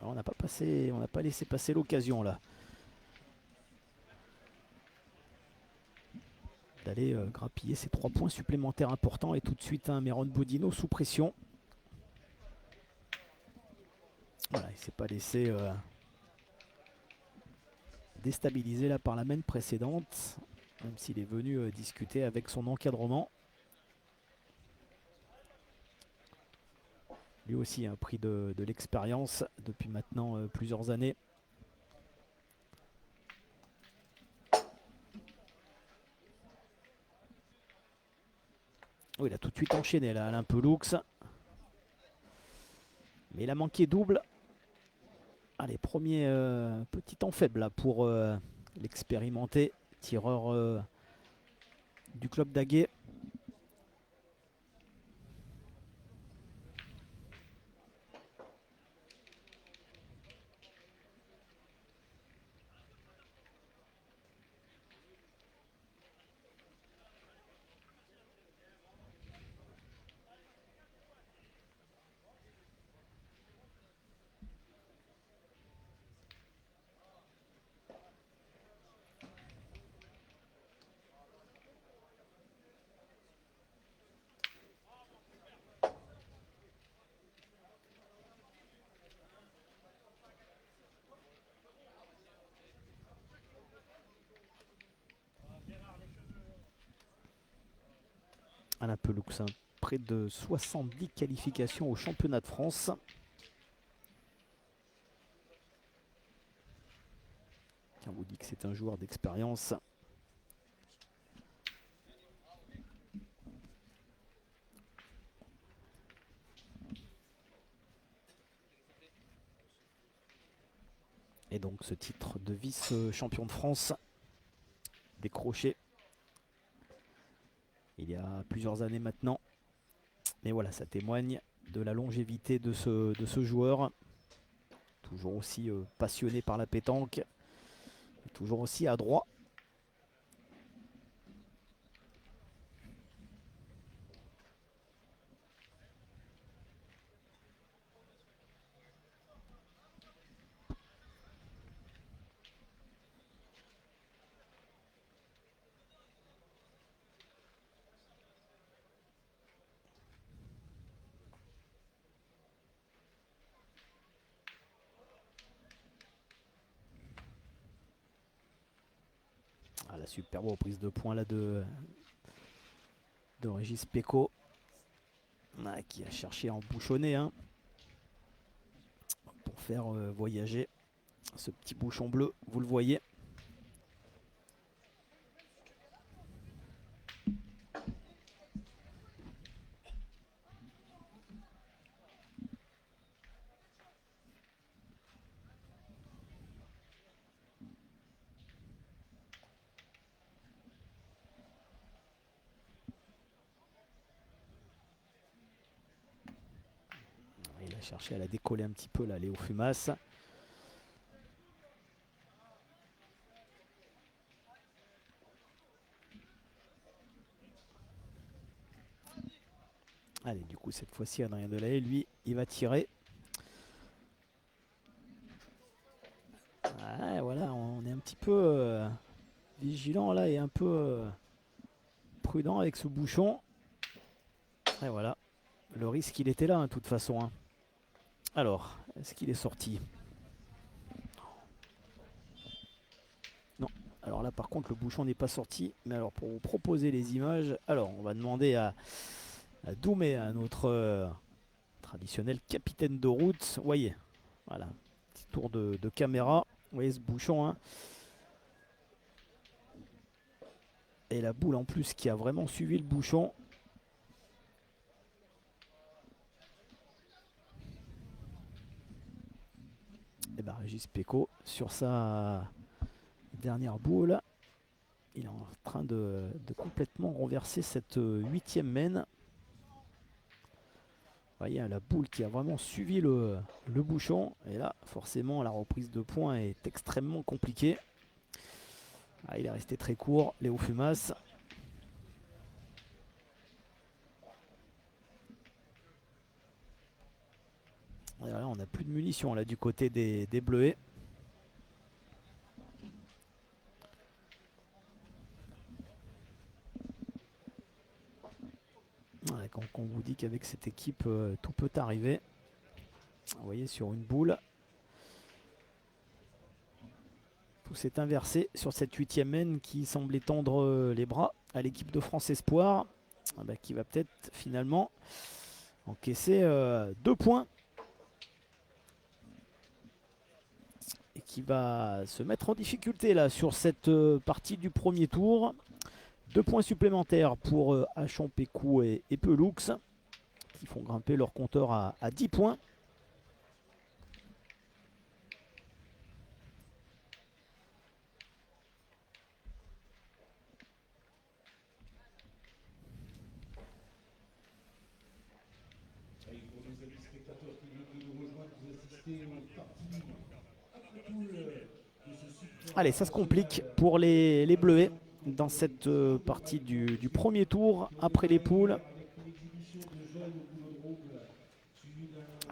On n'a pas laissé passer l'occasion là. d'aller grappiller ces 3 points supplémentaires importants. Et tout de suite un Meron Bodino sous pression. Voilà, il ne s'est pas laissé déstabiliser là par la main précédente, même s'il est venu discuter avec son encadrement. Lui aussi a pris de l'expérience depuis maintenant plusieurs années. Oh, il a tout de suite enchaîné là, Alain Pelloux. Mais il a manqué double. Allez, premier petit temps faible là pour l'expérimenté tireur du club d'Aguet. Alain Pelloux, hein, près de 70 qualifications au championnat de France. On vous dit que c'est un joueur d'expérience. Et donc ce titre de vice-champion de France décroché il y a plusieurs années maintenant. Mais voilà, ça témoigne de la longévité de ce joueur. Toujours aussi passionné par la pétanque. Toujours aussi adroit. Ah, la superbe reprise de points là de Régis Pecot. Ah, qui a cherché à embouchonner hein, pour faire voyager ce petit bouchon bleu, vous le voyez. Il a cherché à la décoller un petit peu là, Léo Fumas. Allez, du coup, cette fois-ci, Adrien Delahaye, lui, il va tirer. Ah, voilà, on est un petit peu vigilant là et un peu prudent avec ce bouchon. Et voilà, le risque, il était là, de toute façon. Hein. Alors, est-ce qu'il est sorti? Non. Alors là, par contre, le bouchon n'est pas sorti. Mais alors, pour vous proposer les images, alors, on va demander à Doumé, à notre traditionnel capitaine de route. Vous voyez, voilà, petit tour de caméra. Vous voyez ce bouchon, hein. Et la boule en plus qui a vraiment suivi le bouchon. Et bien Régis Pecot sur sa dernière boule. Il est en train de complètement renverser cette 8e mène. Vous voyez la boule qui a vraiment suivi le bouchon. Et là, forcément, la reprise de points est extrêmement compliquée. Ah, il est resté très court, Léo Fumas. Et là, on n'a plus de munitions là, du côté des Bleuets. Ouais, quand on vous dit qu'avec cette équipe, tout peut arriver. Vous voyez, sur une boule, tout s'est inversé sur cette 8e mène qui semblait tendre les bras à l'équipe de France Espoir, qui va peut-être finalement encaisser 2 points et qui va se mettre en difficulté là sur cette partie du premier tour. 2 points supplémentaires pour Hachon, Pécou et Pelux qui font grimper leur compteur à 10 points. Allez, ça se complique pour les Bleuets dans cette partie du premier tour après les poules.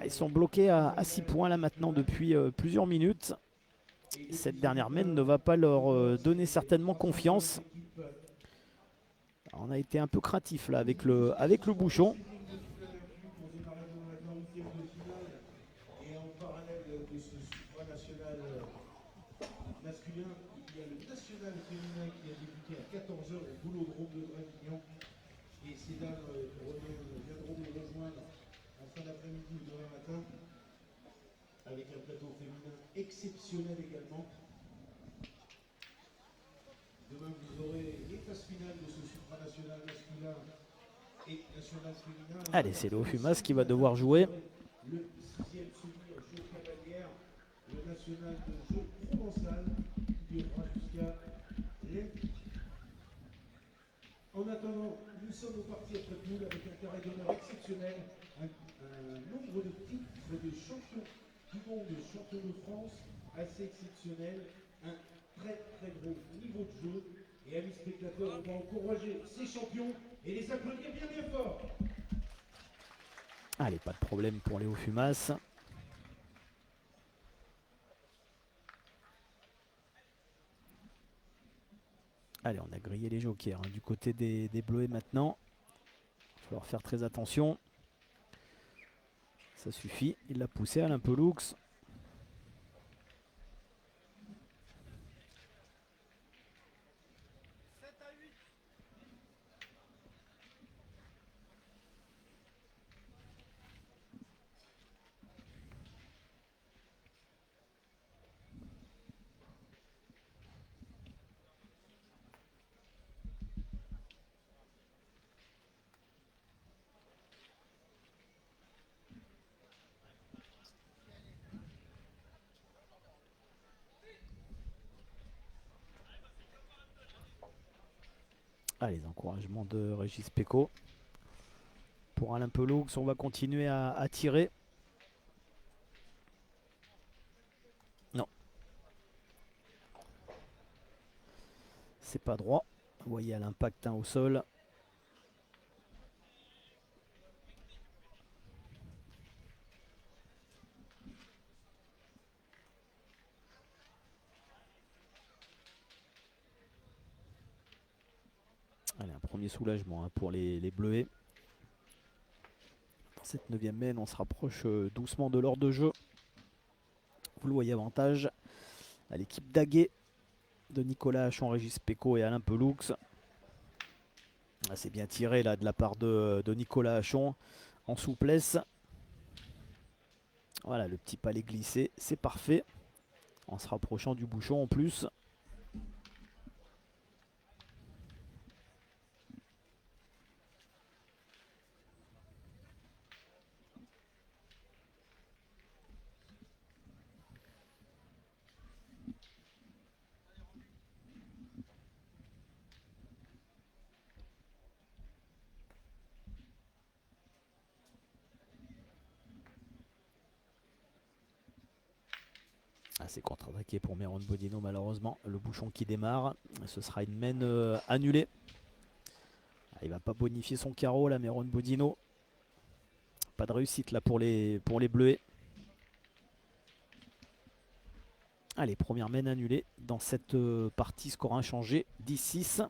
Ils sont bloqués à 6 points là maintenant depuis plusieurs minutes. Cette dernière mène ne va pas leur donner certainement confiance. Alors, on a été un peu craintif là avec le bouchon. Et en parallèle de ce supranational masculin, il y a le national féminin qui a débuté à 14 h au boulodrome de Draguignan. Et ces dames viendront nous rejoindre en fin d'après-midi ou demain matin avec un plateau féminin exceptionnel également. Demain, vous aurez les phases finales de ce supranational masculin et national féminin. Allez, c'est Léo Fumas qui va devoir jouer. Le 6e souvenir jeu cavalière, le national de jeu provençal qui durera jusqu'à lundi. En attendant, nous sommes au parti après poule avec un carré d'honneur exceptionnel, un nombre de titres de champions du monde, de champion de France assez exceptionnel, un très très gros niveau de jeu. Et amis spectateurs, on va encourager ces champions et les applaudir bien bien fort. Allez, pas de problème pour Léo Fumas. Allez, on a grillé les jokers hein, du côté des Bleuets maintenant. Il va falloir faire très attention. Ça suffit, il l'a poussé Alain Pelux. Ah, les encouragements de Régis Péco. Pour Alain Pelux, on va continuer à tirer. Non. C'est pas droit. Vous voyez à l'impact au sol. Allez, un premier soulagement hein, pour les Bleuets. Dans cette 9e mène, on se rapproche doucement de l'heure de jeu. Vous le voyez, avantage à l'équipe d'Aguet de Nicolas Hachon, Régis Péco et Alain Pelux. Ah, c'est bien tiré là de la part de Nicolas Hachon en souplesse. Voilà, le petit palais glissé, c'est parfait. En se rapprochant du bouchon en plus. C'est contre-attaqué pour Meron Bodino malheureusement. Le bouchon qui démarre. Ce sera une mène annulée. Il va pas bonifier son carreau là, Meron Bodino. Pas de réussite là pour les Bleuets. Allez, première mène annulée dans cette partie, score inchangé, 10-6.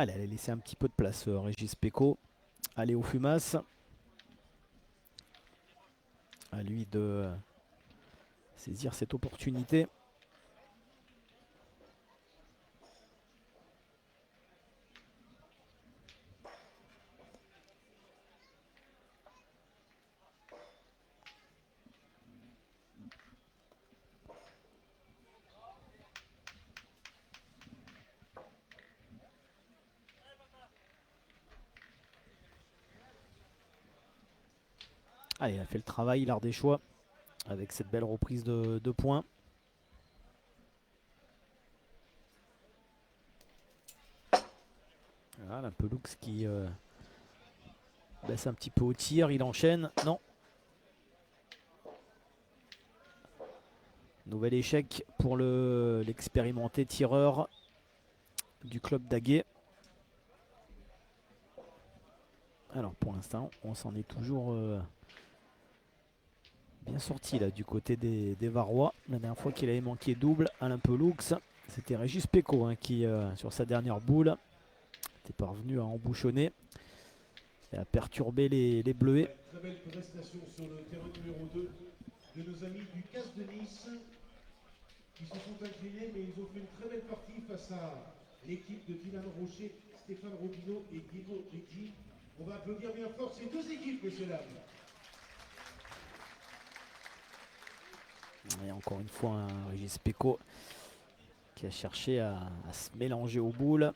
Allez, elle a laissé un petit peu de place, Régis Pecot. Allez au Fumas. À lui de saisir cette opportunité. Allez, il a fait le travail, l'art des choix, avec cette belle reprise de points. Voilà, un peu Lux qui baisse un petit peu au tir, il enchaîne. Non. Nouvel échec pour l'expérimenté tireur du club d'Aguet. Alors pour l'instant, on s'en est toujours bien sorti là du côté des Varois. La dernière fois qu'il avait manqué double, Alain Pelux, c'était Régis Pecot hein, qui, sur sa dernière boule, était parvenu à embouchonner et à perturber les Bleuets. Très belle prestation sur le terrain numéro 2 de nos amis du CAS de Nice qui se sont inclinés, mais ils ont fait une très belle partie face à l'équipe de Dylan Rocher, Stéphane Robineau et Diego Ricci. On va applaudir bien fort ces deux équipes, messieurs dames. Et encore une fois, un Régis Pecot qui a cherché à se mélanger aux boules.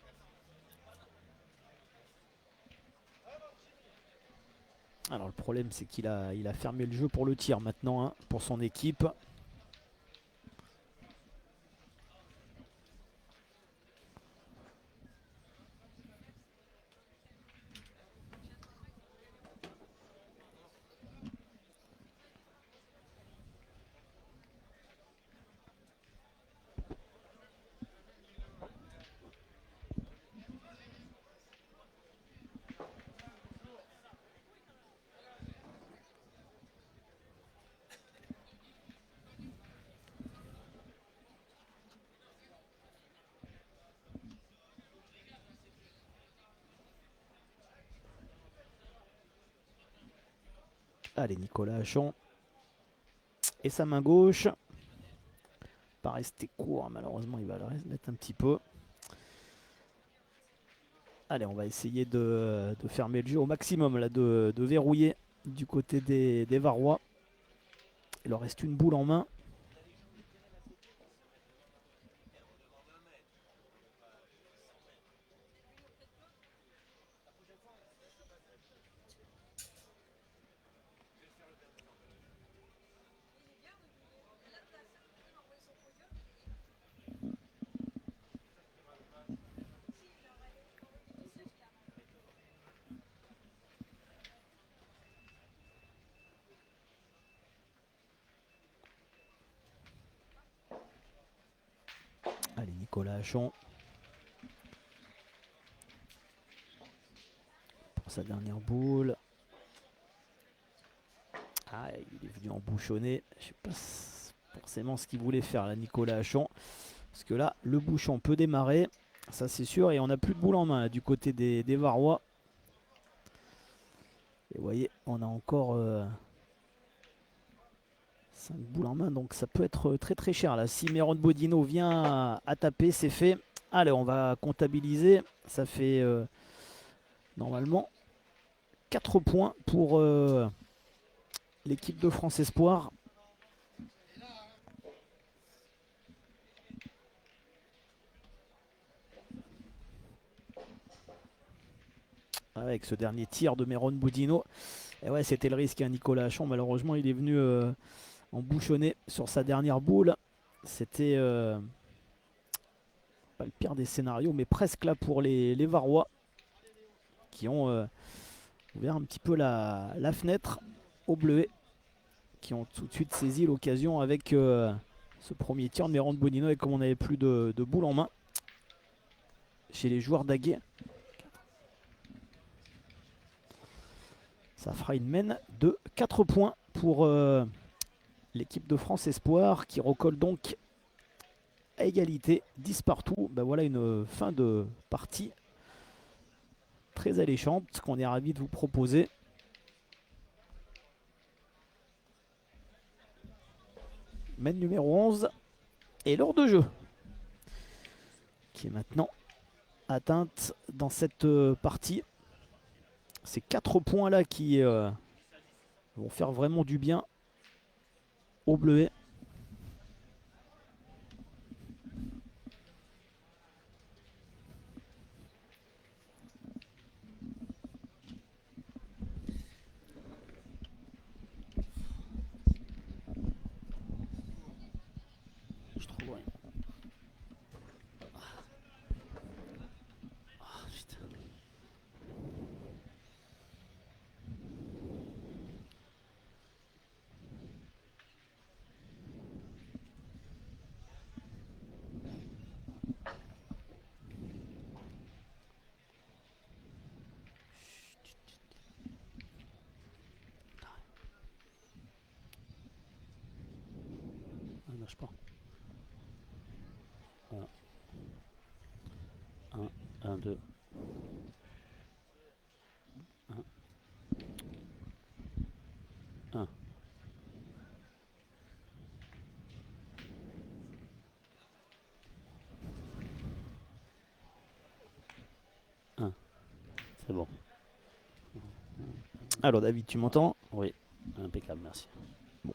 Alors le problème c'est qu'il a fermé le jeu pour le tir maintenant hein, pour son équipe. Allez, Nicolas Hachon. Et sa main gauche. Pas rester court, malheureusement, il va le mettre un petit peu. Allez, on va essayer de fermer le jeu au maximum, là, de verrouiller du côté des Varois. Il leur reste une boule en main. Allez, Nicolas Hachon. Pour sa dernière boule. Ah, il est venu embouchonner. Je ne sais pas forcément ce qu'il voulait faire là, Nicolas Hachon. Parce que là, le bouchon peut démarrer. Ça, c'est sûr. Et on n'a plus de boule en main là, du côté des Varois. Et vous voyez, on a encore 5 boules en main. Donc ça peut être très très cher. Là, si Méron Bodino vient à taper, c'est fait. Allez, on va comptabiliser. Ça fait normalement 4 points pour l'équipe de France Espoir. Avec ce dernier tir de Méron Boudino. Et ouais, c'était le risque à Nicolas Hachon. Malheureusement, il est venu embouchonner sur sa dernière boule. C'était pas le pire des scénarios, mais presque là pour les Varois qui ont ouvert un petit peu la fenêtre aux Bleuets, qui ont tout de suite saisi l'occasion avec ce premier tir de Méron Boudino. Et comme on n'avait plus de boules en main chez les joueurs d'Aguet, ça fera une mène de 4 points pour l'équipe de France Espoir qui recolle donc à égalité, 10 partout. Ben voilà une fin de partie très alléchante qu'on est ravi de vous proposer. Mène numéro 11 et l'heure de jeu qui est maintenant atteinte dans cette partie. Ces 4 points là qui vont faire vraiment du bien aux Bleuets. Je suis trop loin. Ah, putain. Ah, lâche pas. 1, 2. 1. C'est bon. Alors David, tu m'entends? Oui, impeccable, merci. Bon.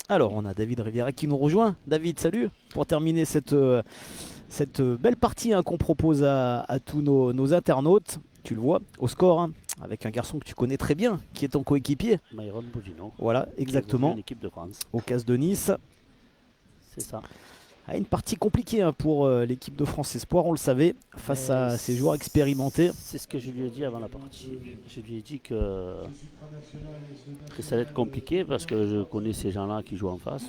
Alors on a David Riviera qui nous rejoint. David, salut. Pour terminer cette belle partie hein, qu'on propose à tous nos internautes, tu le vois, au score, hein, avec un garçon que tu connais très bien, qui est ton coéquipier. Myron Bougino. Voilà, exactement. L'équipe de France. Au CAS de Nice. C'est ça. Ah, une partie compliquée hein, pour l'équipe de France Espoir, on le savait, face à ces joueurs expérimentés. C'est ce que je lui ai dit avant la partie. Je lui ai dit que ça allait être compliqué parce que je connais ces gens-là qui jouent en face.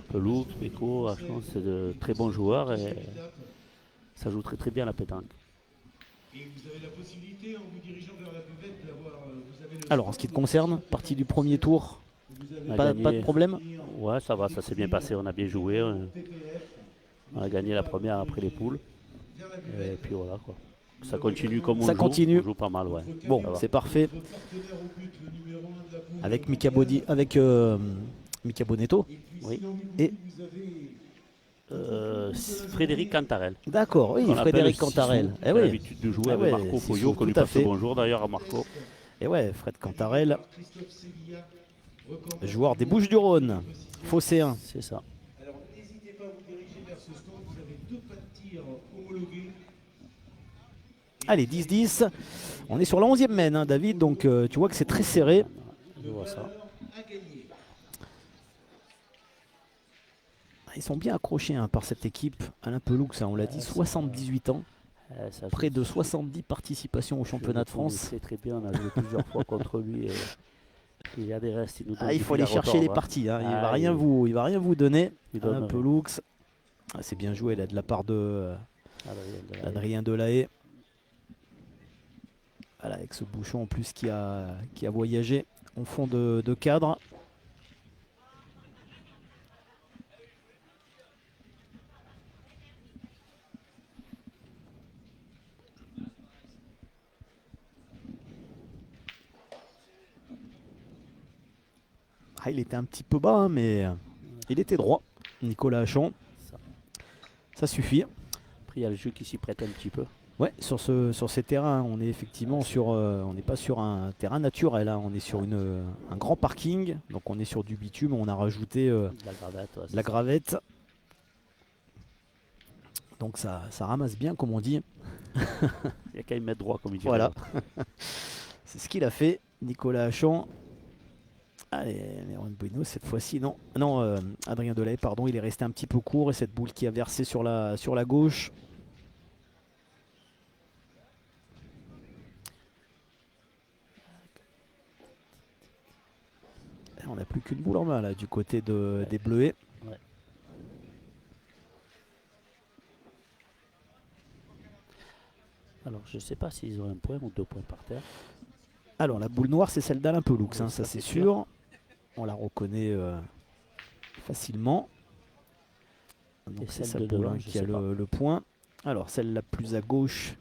Peloux, Peko, Achon, c'est de très bons joueurs et ça joue très très bien la pétanque. Alors en ce qui te concerne, partie du premier tour, pas de problème? Ouais, ça va, ça s'est bien passé, on a bien joué. On a gagné la première après les poules. Et puis voilà quoi. Ça continue comme on continue. On joue pas mal, ouais. Bon, c'est parfait. Avec Mika Bonetto. Oui. Et Frédéric Cantarel. d'accord, oui, Frédéric Cantarel. Il a l'habitude de jouer avec Marco Foyot, qu'on lui passe le bonjour d'ailleurs à Marco. Et ouais, Fred Cantarel, joueur des Bouches-du-Rhône, phocéen. C'est ça. Alors n'hésitez pas à vous diriger vers ce stand, vous avez 2 pas de tir homologués. Allez, 10-10. On est sur la 11e mène, hein, David, donc tu vois que c'est très serré. Je vois ça. Ils sont bien accrochés hein, par cette équipe. Alain Peloux, hein, on l'a dit, 78 ans. Près de 70 participations au championnat de France. C'est très bien, on a joué plusieurs fois contre lui. Et il y a des restes. Il faut aller chercher les parties. Hein. Il va rien vous donner. Alain Peloux. C'est bien joué là, de la part de Adrien Delahaye. Voilà, avec ce bouchon en plus qui a voyagé en fond de cadre. Ah, il était un petit peu bas, hein, mais il était droit. Nicolas Achon. Ça suffit. Après, il y a le jeu qui s'y prête un petit peu. Ouais, sur ces terrains, on est effectivement sur, on n'est pas sur un terrain naturel, hein, on est sur un grand parking, donc on est sur du bitume, on a rajouté la gravette. Donc ça ramasse bien, comme on dit. Il n'y a qu'à y mettre droit, comme il dit. Voilà. C'est ce qu'il a fait, Nicolas Achon. Allez, Myron Bueno, cette fois-ci, non, Adrien Delahaye, pardon, il est resté un petit peu court et cette boule qui a versé sur la gauche. On n'a plus qu'une boule en main là du côté des Bleuets. Ouais. Alors je ne sais pas s'ils ont un point ou 2 points par terre. Alors la boule noire c'est celle d'Alain Peloux, hein, ça c'est sûr. On la reconnaît facilement. Donc c'est sa boule qui a le point. Alors celle la plus à gauche,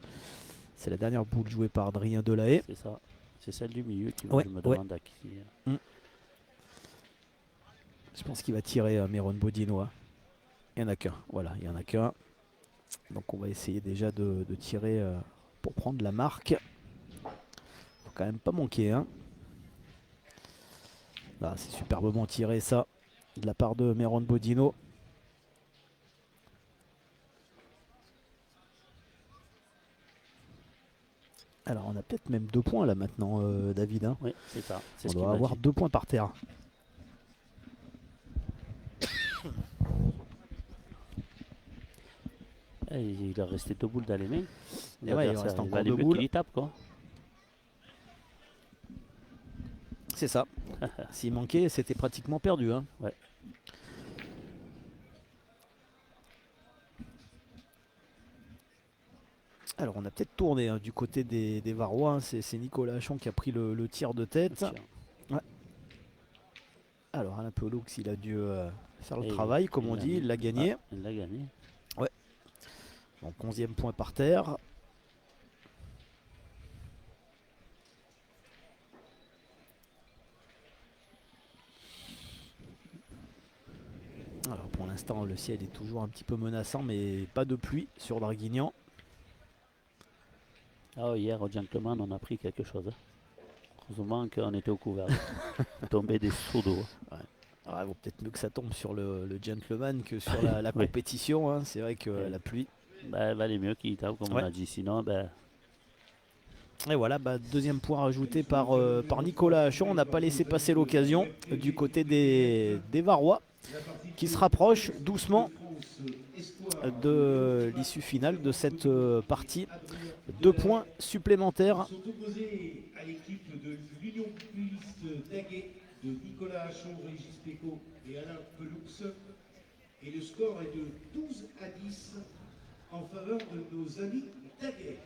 c'est la dernière boule jouée par Adrien Delahaye. C'est ça. C'est celle du milieu qui Ouais, je me ouais. demande à qui. Je pense qu'il va tirer Meron Bodino. Il n'y en a qu'un. Voilà, il n'y en a qu'un. Donc on va essayer déjà de tirer pour prendre la marque. Faut quand même pas manquer. Hein. Là, c'est superbement tiré ça de la part de Meron Bodino. Alors on a peut-être même 2 points là maintenant, David. Hein. Oui, c'est ça. C'est On ce qu'il doit m'a avoir dit. 2 points par terre. Il a resté 2 boules dans les mains. Et ouais, il reste va encore aller 2 mieux boules. qu'il y tape, quoi. C'est ça. S'il manquait, c'était pratiquement perdu. Hein. Ouais. Alors on a peut-être tourné hein, du côté des Varois. Hein. C'est Nicolas Hachon qui a pris le tir de tête. Tiens. Ouais. Alors Alain Pelloux, il a dû faire le Et travail, comme il on l'a dit. mis. Il l'a gagné. Ah, il l'a gagné. Donc 11e point par terre. Alors pour l'instant le ciel est toujours un petit peu menaçant mais pas de pluie sur Draguignan. Ah, hier au Gentleman, on a pris quelque chose. Heureusement qu'on était au couvert. Tombé des seaux d'eau. Alors, il vaut peut-être mieux que ça tombe sur le gentleman que sur la Oui. compétition. Hein. C'est vrai que Ouais. la pluie. Bah, il valait mieux qu'il tape, comme Ouais. on a dit. Sinon, ben, Et voilà, deuxième point rajouté par Nicolas Hachon. On n'a pas laissé passer l'occasion du côté des Varois qui se rapprochent doucement de l'issue finale de cette partie. 2 points supplémentaires. Sont opposés à l'équipe de l'Union Populiste d'Aguet de Nicolas Hachon, Régis Pécaud et Alain Pelloux. Et le score est de 12 à 10 en faveur de nos amis d'Aguet.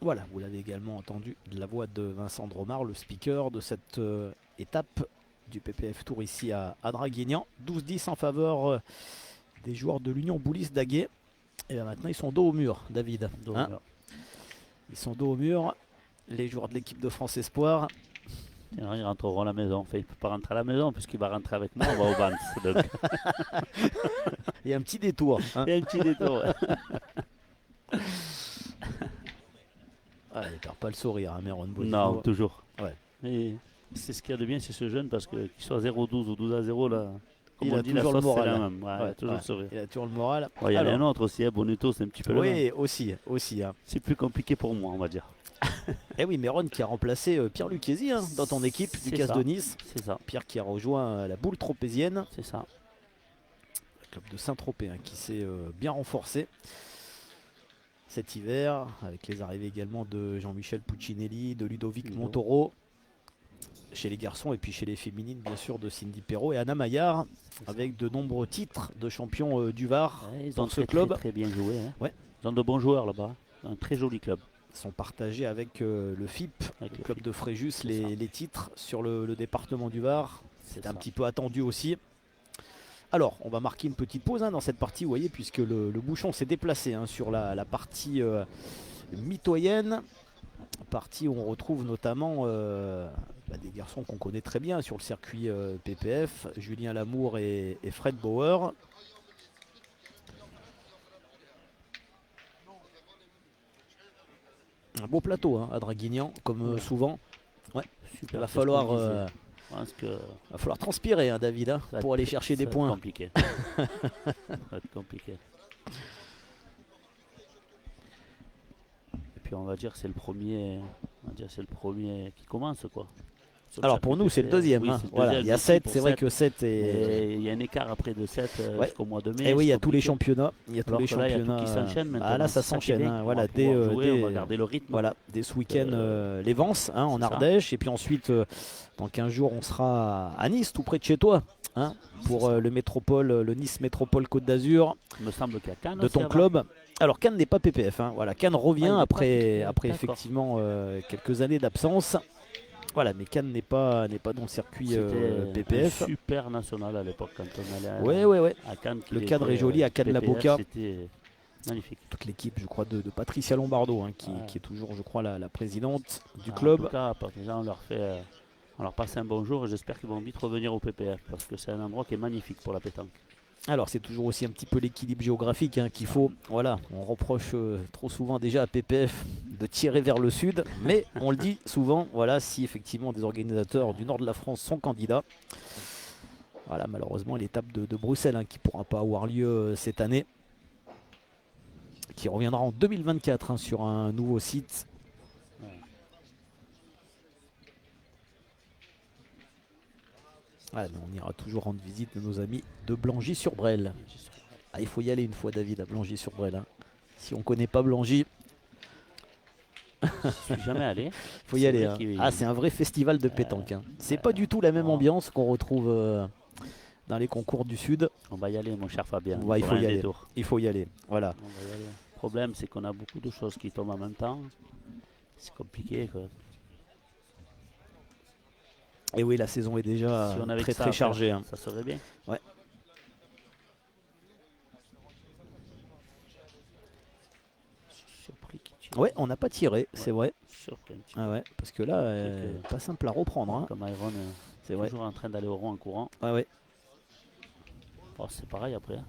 Voilà, vous l'avez également entendu de la voix de Vincent Dromard, le speaker de cette étape du PPF Tour ici à Draguignan. 12-10 en faveur des joueurs de l'Union Boulis d'Aguet. Et bien maintenant ils sont dos au mur, David. donc, Hein, ils sont dos au mur, les joueurs de l'équipe de France Espoir. sinon, ils rentreront à la maison. Enfin, il ne peut pas rentrer à la maison puisqu'il va rentrer avec moi. On va au Vans. Donc, Il y a un petit détour. Hein. il y a un petit détour. Ah, il perd pas le sourire, hein, Meron Bodino. Non, toujours. Ouais. Mais c'est ce qu'il y a de bien, c'est ce jeune parce que qu'il soit 0-12 ou 12-0, là, comme Il on a dit, la toujours le sauce, c'est moral. la même. Ouais, il a toujours ouais. le sourire. Il a toujours le moral. Ouais, il y en a Alors, un autre aussi, hein, Bonito, c'est un petit peu le même. oui, aussi. Hein. C'est plus compliqué pour moi, on va dire. Et oui, Meron qui a remplacé Pierre Lucchesi hein, dans ton équipe du C'est CAS ça. de Nice. C'est ça, Pierre qui a rejoint la boule tropézienne, c'est ça. le club de Saint-Tropez hein, qui s'est bien renforcé cet hiver, avec les arrivées également de Jean-Michel Puccinelli, de Ludovic Ludo. Montoro chez les garçons et puis chez les féminines bien sûr de Cindy Perrault et Anna Maillard avec de nombreux titres de champion du Var Ouais, ils dans ont ce très, club. très bien joué. Hein. Ouais. Ils ont de bons joueurs là-bas. Un très joli club. Sont partagés avec le FIP, Avec le le club FIP. de Fréjus, C'est ça. les titres sur le département du Var. C'est C'était un ça. petit peu attendu aussi. Alors, on va marquer une petite pause hein, dans cette partie, vous voyez, puisque le bouchon s'est déplacé hein, sur la partie mitoyenne. Partie où on retrouve notamment des garçons qu'on connaît très bien sur le circuit PPF, Julien Lamour et Fred Bauer. Un beau plateau hein, à Draguignan, comme Ouais. souvent. Il Super, va c'est ce qu'on falloir, disait. Je pense que va falloir transpirer, hein, David, hein, ça va pour aller être- chercher ça des va être points. compliqué. Ça va être compliqué. Et puis on va dire que c'est le premier, on va dire c'est le premier qui commence quoi. Sur le Alors pour circuit nous, c'est le PPF. deuxième. Oui, hein. c'est le Voilà, deuxième il y a aussi 7, pour c'est vrai 7. que 7 est. Et il y a un écart après de 7 Ouais. jusqu'au mois de mai. Et oui, il y a c'est tous les compliqué. championnats. Il y a tous Alors les que là, il y a tout championnats. qui s'enchaîne maintenant. Ah là, ça c'est qui est s'enchaîne. bien. hein. On Voilà, va pouvoir jouer, on va dès, garder le rythme. voilà, dès ce week-end, les Vences hein, en c'est ça. Ardèche. Et puis ensuite, dans 15 jours, on sera à Nice, tout près de chez toi, hein, pour le Nice Métropole Côte d'Azur Il me semble qu'il y a Cannes de aussi ton avant. club. Alors Cannes n'est pas PPF. Hein. Voilà, Cannes revient Ah, il n'est pas après PPF, d'accord. effectivement quelques années d'absence. Voilà, mais Cannes n'est pas dans le circuit C'était PPF. un super national à l'époque quand on allait Ouais. à Cannes. qui Le cadre était, est joli à Cannes la PPF, Boca. C'était magnifique. toute l'équipe, je crois, de Patricia Lombardo, hein, qui est toujours, je crois, la présidente du En club. tout cas, Partizan, on leur passe un bonjour et j'espère qu'ils vont vite revenir au PPF parce que c'est un endroit qui est magnifique pour la pétanque. Alors c'est toujours aussi un petit peu l'équilibre géographique, hein, qu'il faut. Voilà, on reproche trop souvent déjà à PPF de tirer vers le sud, mais on le dit souvent, voilà, si effectivement des organisateurs du nord de la France sont candidats. Voilà, malheureusement l'étape de Bruxelles, hein, qui ne pourra pas avoir lieu cette année, qui reviendra en 2024, hein, sur un nouveau site. Ouais. Voilà, mais on ira toujours rendre visite de nos amis de Blangy-sur-Brel. Ah, il faut y aller une fois, David, à Blangy-sur-Brel, hein. Si on ne connaît pas Blangy, Je suis jamais allé. il faut y C'est aller, vrai hein. qu'il- Ah, c'est un vrai festival de pétanque, hein. C'est pas du tout la même non. ambiance qu'on retrouve dans les concours du Sud. On va y aller, mon cher Fabien. Ouais, il pour faut un y aller. détour. Il faut y aller. Voilà. On va y aller. Le problème, c'est qu'on a beaucoup de choses qui tombent en même temps. C'est compliqué, quoi. Et oui, la saison est déjà Si on avait très que ça très à faire, chargée, hein. ça serait bien. Ouais. Je suis surpris qu'il tire. Ouais, on n'a pas tiré, c'est vrai. Surpris un petit Ah ouais, parce que là, que- pas simple à reprendre, peu. hein. Comme Iron C'est est vrai. toujours en train d'aller au rond en courant. Ouais, ouais. Oh, c'est pareil après. Hein.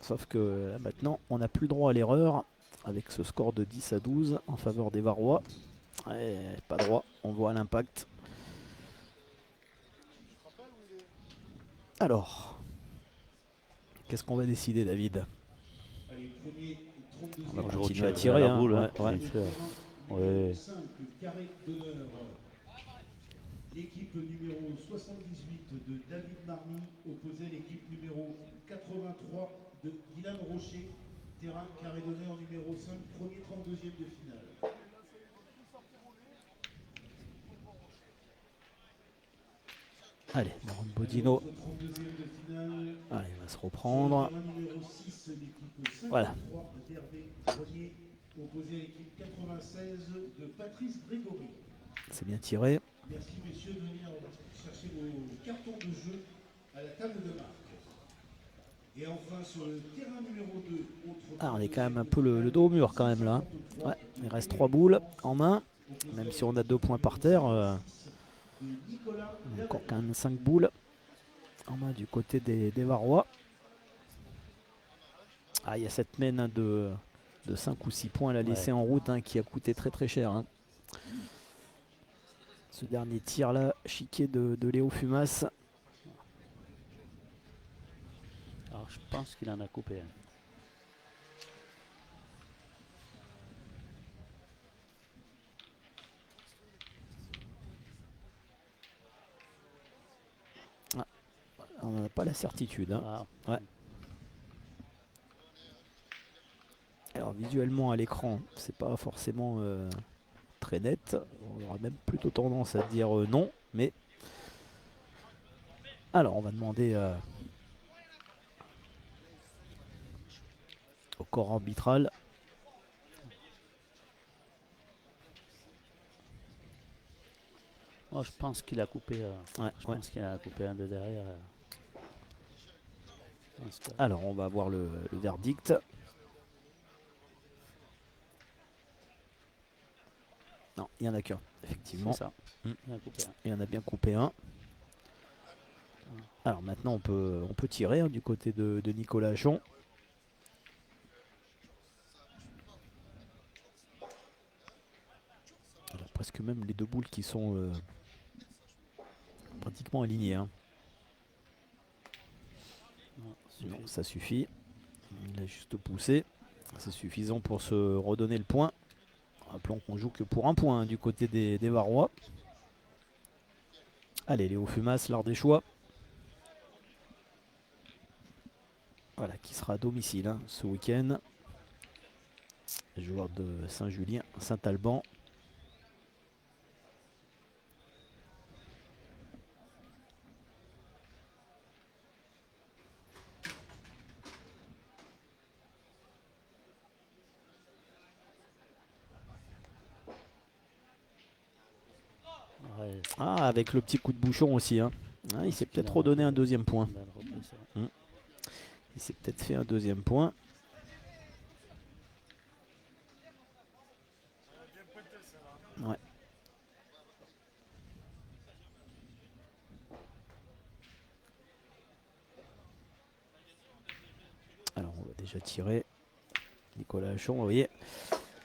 Sauf que là, maintenant, on n'a plus le droit à l'erreur avec ce score de 10 à 12 en faveur des Varois. Ouais, pas droit, on voit l'impact. Alors, qu'est-ce qu'on va décider, David? Allez, premier, On va 32e. Je continuer à retire tirer, la hein. boule, hein, Ouais, ouais. bien sûr. Numéro Ouais. 5, carré d'honneur. L'équipe numéro 78 de David Marmy opposait l'équipe numéro 83 de Dylan Rocher. Terrain carré d'honneur numéro 5, premier 32e de finale. Allez, Laurent Bodino. 32e de finale. Allez, il va se reprendre. Terrain numéro 6, l'équipe 53 Voilà. d'Hervé Grenier opposait l'équipe 96 de Patrice Grégory. C'est bien tiré. Merci messieurs de venir chercher vos cartons de jeu à la table de marque. Et enfin sur le terrain numéro 2, Ah, on est quand même un peu le dos au mur quand même là. Ouais, il reste 3 boules en main. Même si on a 2 points par terre, on a encore quand même 5 boules en main du côté des Varois. Ah, il y a cette mène de 5 ou 6 points à la laissée en route, hein, qui a coûté très très cher, hein. Ce dernier tir là, chiqué de Léo Fumas. Alors je pense qu'il en a coupé un. On n'a pas la certitude, hein. Ah, Ouais. Alors visuellement à l'écran, c'est pas forcément très net. On aura même plutôt tendance à dire non, mais alors on va demander au corps arbitral. moi, je pense qu'il a coupé. Ouais, Je ouais. pense qu'il a coupé un de derrière. Je pense que- Alors on va voir le verdict. Non, il n'y en a qu'un, effectivement. C'est ça. Mm. Il a coupé un. Il en a bien coupé un. Alors maintenant on peut tirer, hein, du côté de Nicolas Hachon. Il a presque même les 2 boules qui sont pratiquement alignées, hein. Non, Non, suffit. ça suffit. Il a juste poussé. C'est suffisant pour se redonner le point. Rappelons qu'on joue que pour un point, hein, du côté des Varois. Allez, Léo Fumas, l'art des choix. Voilà, qui sera à domicile, hein, ce week-end. Joueur de Saint-Julien, Saint-Alban. Ouais, Ah, avec le petit coup de bouchon aussi, hein. Ah, il s'est peut-être redonné un deuxième point. il a repris ça. Il s'est peut-être fait un deuxième point. Ouais. Alors on va déjà tirer. Nicolas Hachon, vous voyez,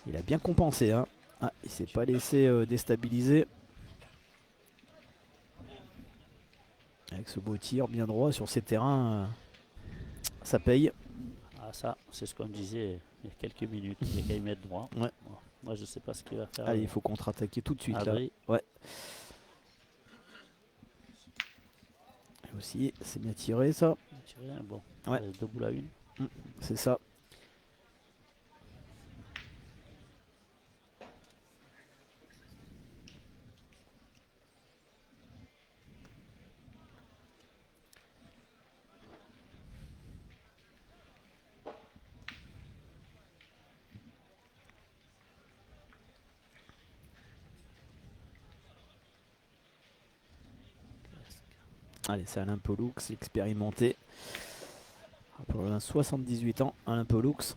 il a bien compensé. Hein. Ah, il s'est pas laissé déstabiliser. Avec ce beau tir bien droit sur ces terrains, ça paye. Ah, ça, c'est ce qu'on disait il y a quelques minutes. Il y a qu'à y mettre droit. Ouais. Bon, moi, je sais pas ce qu'il va faire. Allez, il faut contre-attaquer tout de suite. Là. Adri. Ouais. Et aussi, c'est bien tiré ça. Tirer, bon, Ouais. 2 boules à 1. C'est ça. Allez, c'est Alain Pollux, expérimenté. Pour 78 ans, Alain Pollux.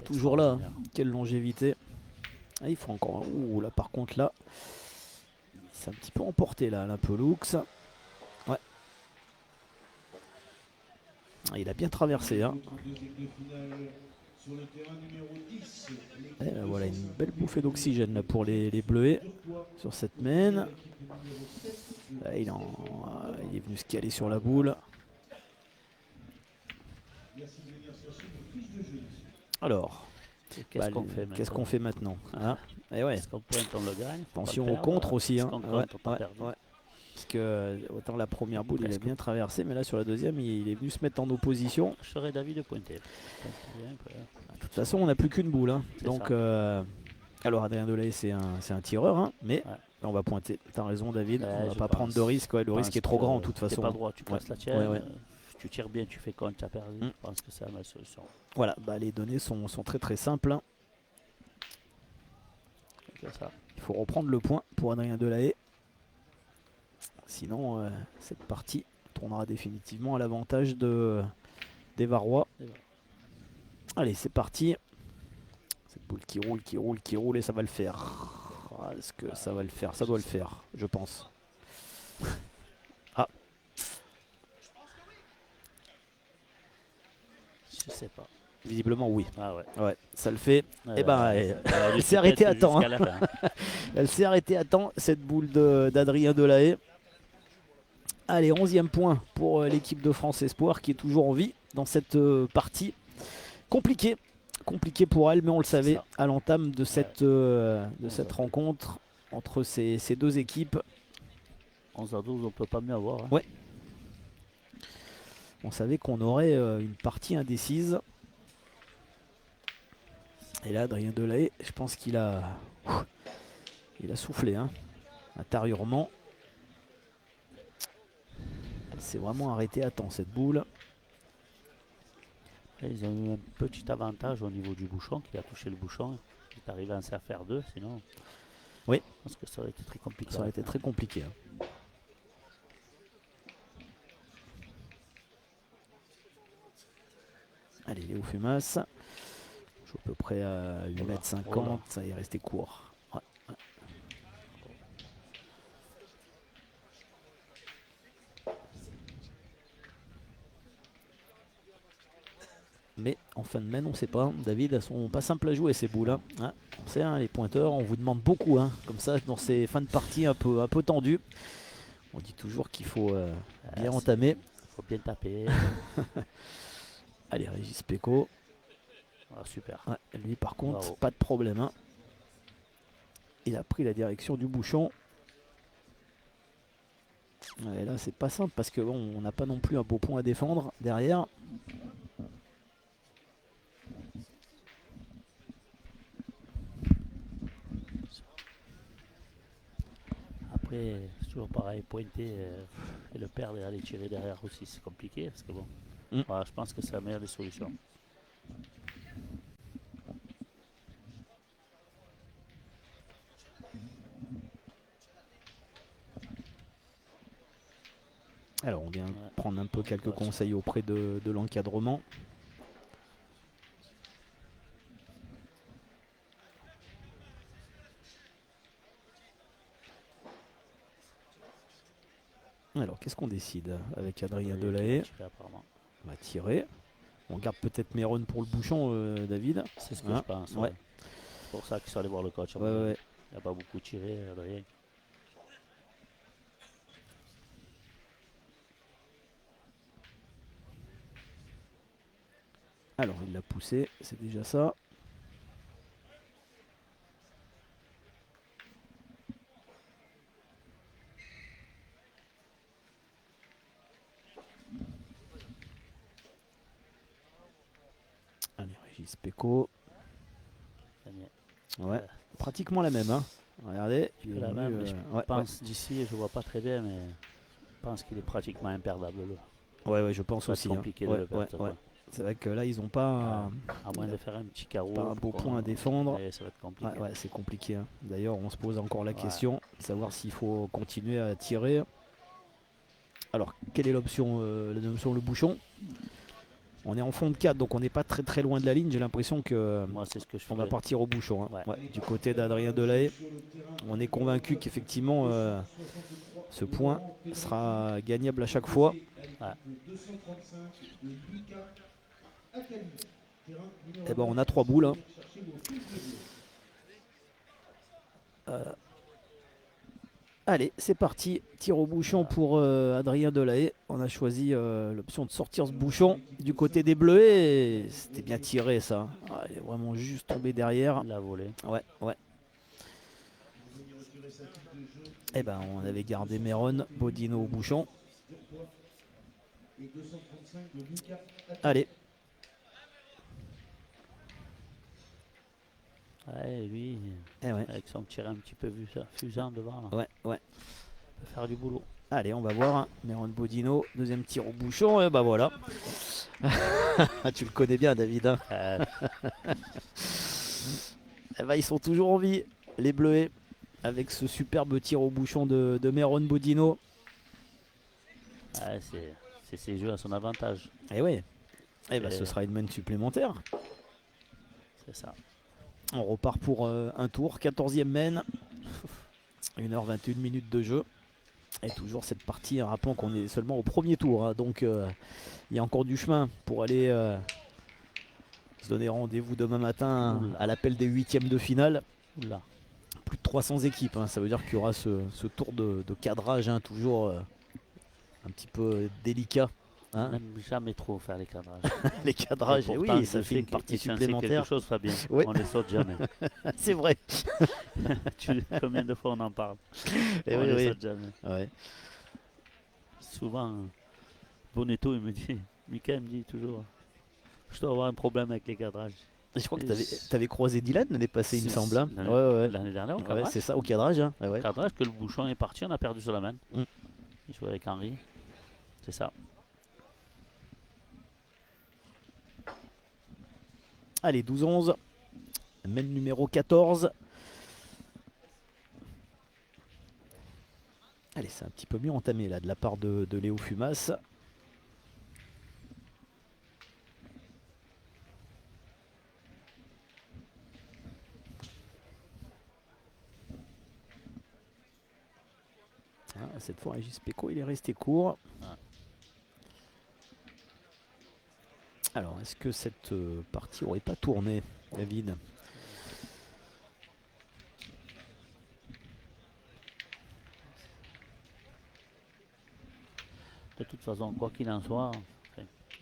Toujours là, hein. Quelle longévité. Ah, il faut encore. Ouh, là par contre, là, c'est un petit peu emporté là, Alain Pollux. Ouais. Ah, il a bien traversé. Hein. Et là, voilà une belle bouffée d'oxygène là pour les Bleuets sur cette mène. Là, il est venu se caler sur la boule. Alors, qu'est-ce qu'on fait maintenant hein. Et ouais. Est-ce qu'on pointe, on le gagne? Attention au contre aussi. Hein. Ouais. Parce que autant la première boule, il a bien traversé, mais là sur la deuxième, il est venu se mettre en opposition. Je serais d'avis de pointer. De toute façon, on n'a plus qu'une boule. Hein. Donc, alors Adrien Delahaye, c'est un tireur, hein, mais on va pointer. T'as raison, David. On va pas prendre de risque. Ouais, le risque est trop grand, de toute façon. Pas droit, tu passes la tienne. Tu tires bien, tu fais compte, tu as perdu. Je pense que c'est la solution. Voilà, bah, les données sont très très simples. Hein. Ça. Il faut reprendre le point pour Adrien Delahaye. Sinon, cette partie tournera définitivement à l'avantage des Varois. Allez, c'est parti. Cette boule qui roule et ça va le faire. Est-ce que ça va le faire? Ça doit le faire, je pense. Ah. Je sais pas. Visiblement, oui. Ah ouais. Ouais, ça le fait. Et ben, elle s'est arrêtée à temps. Hein. Elle s'est arrêtée à temps, cette boule d'Adrien Delahaye. Allez, 11e point pour l'équipe de France Espoir qui est toujours en vie dans cette partie. Compliqué pour elle, mais on le savait à l'entame de cette rencontre entre ces deux équipes. 11 à 12, on peut pas mieux avoir. Hein. Ouais. On savait qu'on aurait une partie indécise. Et là, Adrien Delahaye, je pense qu'il a soufflé hein, intérieurement. C'est vraiment arrêté à temps cette boule. Ils ont eu un petit avantage au niveau du bouchon, qui a touché le bouchon. Il est arrivé à en faire 2, sinon. Oui. Je pense que ça aurait été très compliqué. Ça aurait été très compliqué. Hein. Allez, Léo Fumas. Je suis à peu près à 8,50 m. Ça est resté court. Ouais. Mais en fin de main, on ne sait pas. David, elles sont pas simples à jouer ces boules. Hein. Hein, on sait, hein, les pointeurs, on vous demande beaucoup. Hein, comme ça, dans ces fins de partie un peu tendues. On dit toujours qu'il faut bien entamer. Il faut bien taper. Allez, Régis Péco. Ah, super. Ouais, lui, par contre, bravo. pas de problème. Hein. Il a pris la direction du bouchon. Et là, c'est pas simple parce que bon, on n'a pas non plus un beau point à défendre derrière. Après, c'est toujours pareil, pointer et le perdre et aller tirer derrière aussi, c'est compliqué. Parce que bon, voilà, je pense que c'est la meilleure des solutions. Alors on vient Ouais. prendre un peu quelques Ouais. conseils auprès de l'encadrement. Alors qu'est-ce qu'on décide avec Adrien Qui va Delahaye? tirer, apparemment. On va tirer. On garde peut-être Méron pour le bouchon, David. C'est ce que Hein? je pense. Ouais. C'est pour ça qu'ils sont allés voir le coach. Ouais, ouais. Il n'a pas beaucoup tiré, Adrien. Alors il l'a poussé, c'est déjà ça. Allez, Régis Pecot. Gagné. Ouais, pratiquement la même. Hein. Regardez, Il fait la même, mais je ouais, pense d'ici, je vois pas très bien, mais je pense qu'il est pratiquement imperdable. ouais, je pense Ça va être aussi. Hein. compliqué de Ouais, le perdre. ouais. quoi. C'est vrai que là, ils n'ont pas, À moins de faire un petit carreau. pas un beau quoi. point à défendre. Et ça va être compliqué. Ouais, c'est compliqué. Hein. D'ailleurs, on se pose encore la Ouais. question, savoir s'il faut continuer à tirer. Alors, quelle est l'option le bouchon? On est en fond de 4, donc on n'est pas très loin de la ligne. J'ai l'impression que Moi, c'est ce que je on va ferais. partir au bouchon. Hein. Ouais. Ouais, du côté d'Adrien Delahaye, on est convaincu qu'effectivement ce point sera gagnable à chaque fois. Et ben on a 3 boules. Hein. Allez, c'est parti. Tir au bouchon pour Adrien Delahaye. On a choisi l'option de sortir ce bouchon du côté des Bleus. Et c'était bien tiré ça. Ah, il est vraiment juste tombé derrière. Il a volé. Ouais. Et ben on avait gardé Méron, Bodino au bouchon. Allez. Ouais, lui, avec son tir un petit peu fusant devant, là, Ouais. peut faire du boulot. Allez, on va voir. Hein. Méron Bodino, deuxième tir au bouchon. Et ben voilà. Tu le connais bien, David. Hein. Et ben, ils sont toujours en vie, les Bleuets, avec ce superbe tir au bouchon de Méron Bodino. Ouais, c'est ses jeux à son avantage. Et ouais. Et ben, ce sera une main supplémentaire. C'est ça. On repart pour un tour, 14e main. 1h21 minutes de jeu. Et toujours cette partie, rappelons qu'on est seulement au premier tour. Hein, donc il y a encore du chemin pour aller se donner rendez-vous demain matin à l'appel des 8e de finale. Oula. Plus de 300 équipes. Hein, ça veut dire qu'il y aura ce tour de cadrage, hein, toujours un petit peu délicat. Hein. Même jamais trop faire les cadrages. Les cadrages, Et oui, pourtant, ça je fait sais une que partie quand c'est supplémentaire. quelque chose, Fabien. Oui. On les saute jamais. C'est vrai. Combien de fois on en parle? Et On oui, les oui. saute jamais. Ouais. Souvent, Bonetto, il me dit, Mika, il me dit toujours, je dois avoir un problème avec les cadrages. Je crois que tu avais croisé Dylan l'année passée, il me semble. Hein. L'année dernière, au Ouais, cadrage. c'est ça, au cadrage. Hein. Ouais. Cadrage, que le bouchon est parti, on a perdu sur la main. Il jouait avec Henri. C'est ça. Allez, 12-11. Main numéro 14. Allez, c'est un petit peu mieux entamé là de la part de Léo Fumas. Ah, cette fois, Régis Pecot, il est resté court. Ah. Alors, est-ce que cette partie aurait pas tourné, David? De toute façon, quoi qu'il en soit,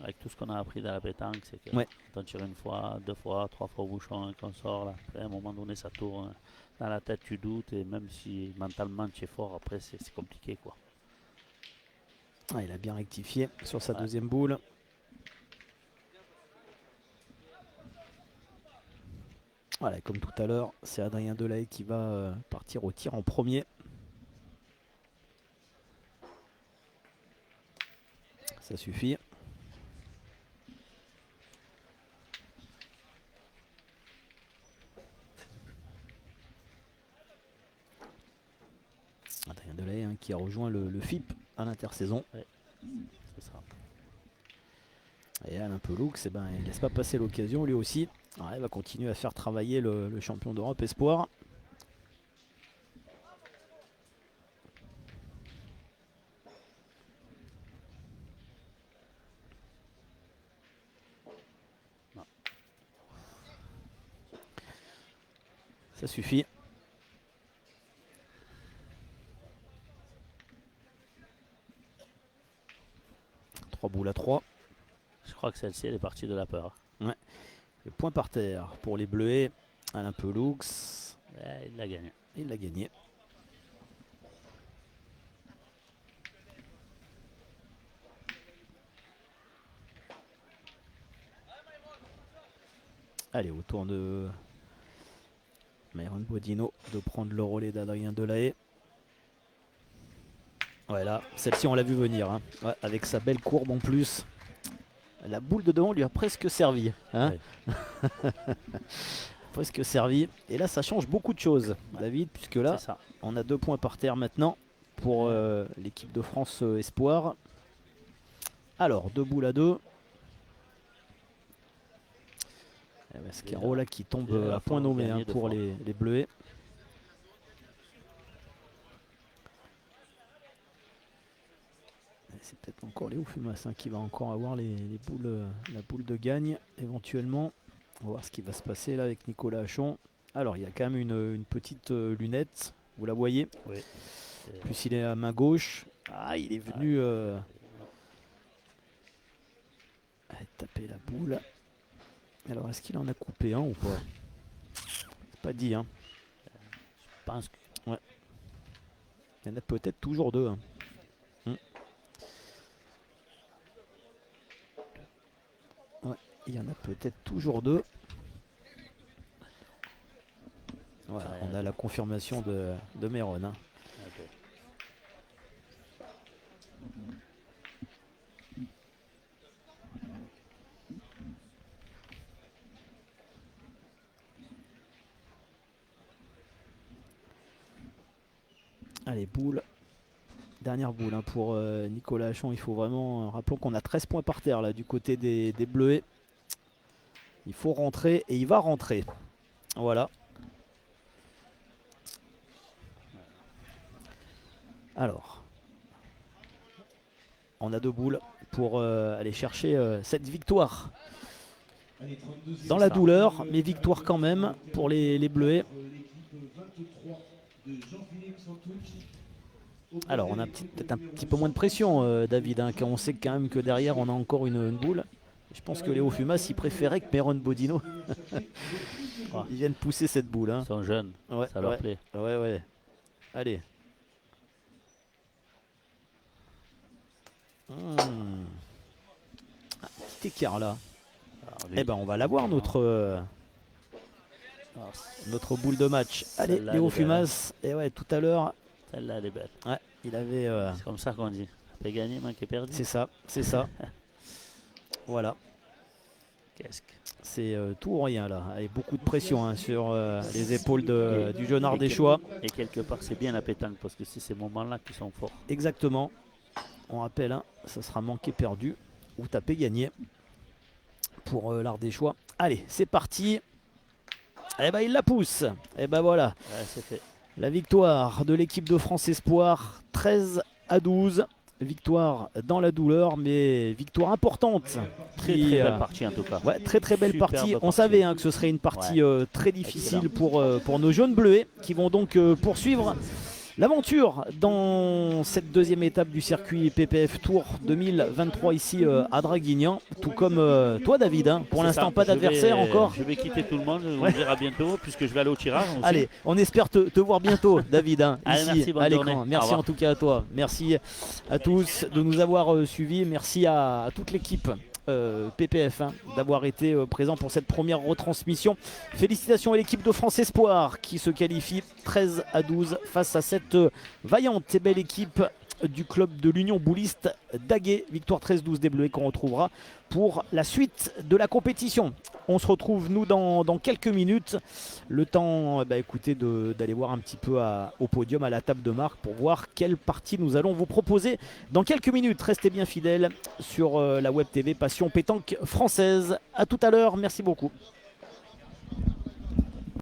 avec tout ce qu'on a appris dans la pétanque, c'est que Ouais. quand on tire une fois, 2 fois, 3 fois au bouchon et qu'on sort, là, après, à un moment donné, ça tourne. Dans la tête, tu doutes, et même si mentalement tu es fort, après, c'est compliqué, quoi. Ah, il a bien rectifié sur sa Ouais. deuxième boule. Voilà, comme tout à l'heure, c'est Adrien Delahaye qui va partir au tir en premier. Ça suffit. Adrien Delahaye, hein, qui a rejoint le FIP à l'intersaison. Ouais. C'est ça. Et Alain Peloux, eh ben, il ne laisse pas passer l'occasion lui aussi. Alors, il va continuer à faire travailler le champion d'Europe espoir. Ça suffit. 3 boules à 3. Je crois que celle-ci, elle est partie de la peur. Ouais. Le point par terre pour les Bleuets. Alain Peloux. Ouais, il l'a gagné. Il l'a gagné. Allez, au tour de Myron Bodino de prendre le relais d'Adrien Delahaye. Voilà, celle-ci on l'a vu venir, hein. Ouais, avec sa belle courbe en plus. La boule de devant lui a presque servi, hein. Ouais. Presque servi. Et là ça change beaucoup de choses, David, puisque là C'est ça. on a 2 points par terre maintenant pour l'équipe de France Espoir. Alors, 2 boules à 2. Mascaro là qui tombe à point nommé, hein, pour les Bleuets. C'est peut-être encore Léo Fumas, hein, qui va encore avoir les boules, la boule de gagne éventuellement. On va voir ce qui va se passer là avec Nicolas Hachon. Alors il y a quand même une petite lunette, vous la voyez. Oui. Plus il est à main gauche. Ah, il est venu taper la boule. Alors est-ce qu'il en a coupé un ou pas? C'est pas dit, hein. Je pense que... Ouais. Il y en a peut-être toujours 2. Hein. Ouais, il y en a peut-être toujours 2. Voilà, Ouais, on a la confirmation de Méron, hein. Ok. Allez, boule. Dernière boule, hein, pour Nicolas Hachon. Il faut vraiment... rappelons qu'on a 13 points par terre là du côté des Bleuets. Il faut rentrer et il va rentrer. Voilà. Alors. On a 2 boules pour aller chercher cette victoire. Dans la douleur, mais victoire quand même pour les Bleuets. Alors on a peut-être un petit peu moins de pression, David, hein, quand on sait quand même que derrière on a encore une boule. Je pense que Léo Fumas il préférait que Myron Bodino il vienne pousser cette boule, hein. Ils sont jeunes, Ouais, ça leur plaît. Ouais. Allez. Petit écart là. Alors, Eh ben on va l'avoir notre boule de match. Allez, Celle-là, Léo elle est belle, Fumas. Et ouais, tout à l'heure, Celle-là, elle est belle. ouais, il avait... C'est comme ça qu'on dit. Pas gagné, manqué, perdu. c'est ça. Voilà. Qu'est-ce que... C'est tout ou rien là, avec beaucoup de pression, hein, sur les épaules du jeune Ardéchois. Et quelque part, c'est bien la pétanque parce que c'est ces moments-là qui sont forts. Exactement. On rappelle, hein, ça sera manqué perdu ou tapé gagné pour l'Ardéchois. Allez, c'est parti. Eh ben il la pousse. Et ben voilà. Ouais, c'est fait. La victoire de l'équipe de France Espoir, 13-12. Victoire dans la douleur, mais victoire importante. Très Qui, très belle partie en tout cas. Ouais, très belle Superbe partie. On partie. savait, hein, que ce serait une partie très difficile pour nos jeunes Bleuets qui vont donc poursuivre l'aventure dans cette deuxième étape du circuit PPF Tour 2023 ici à Draguignan. Tout comme toi, David, hein. Pour C'est l'instant ça. pas d'adversaire encore. Je vais quitter tout le monde, on le verra bientôt puisque je vais aller au tirage aussi. Allez, on espère te voir bientôt, David, hein, Allez, ici merci, bonne à journée. l'écran. Au Merci revoir. en tout cas à toi. Merci à tous de nous avoir suivis. Merci à toute l'équipe PPF, hein, d'avoir été présent pour cette première retransmission. Félicitations à l'équipe de France Espoir qui se qualifie 13-12 face à cette vaillante et belle équipe du club de l'Union Bouliste d'Aguet. Victoire 13-12 des Bleus qu'on retrouvera pour la suite de la compétition. On se retrouve nous dans quelques minutes. Le temps écoutez, d'aller voir un petit peu au podium, à la table de marque pour voir quelle partie nous allons vous proposer dans quelques minutes. Restez bien fidèles sur la Web TV Passion Pétanque Française. A tout à l'heure, merci beaucoup.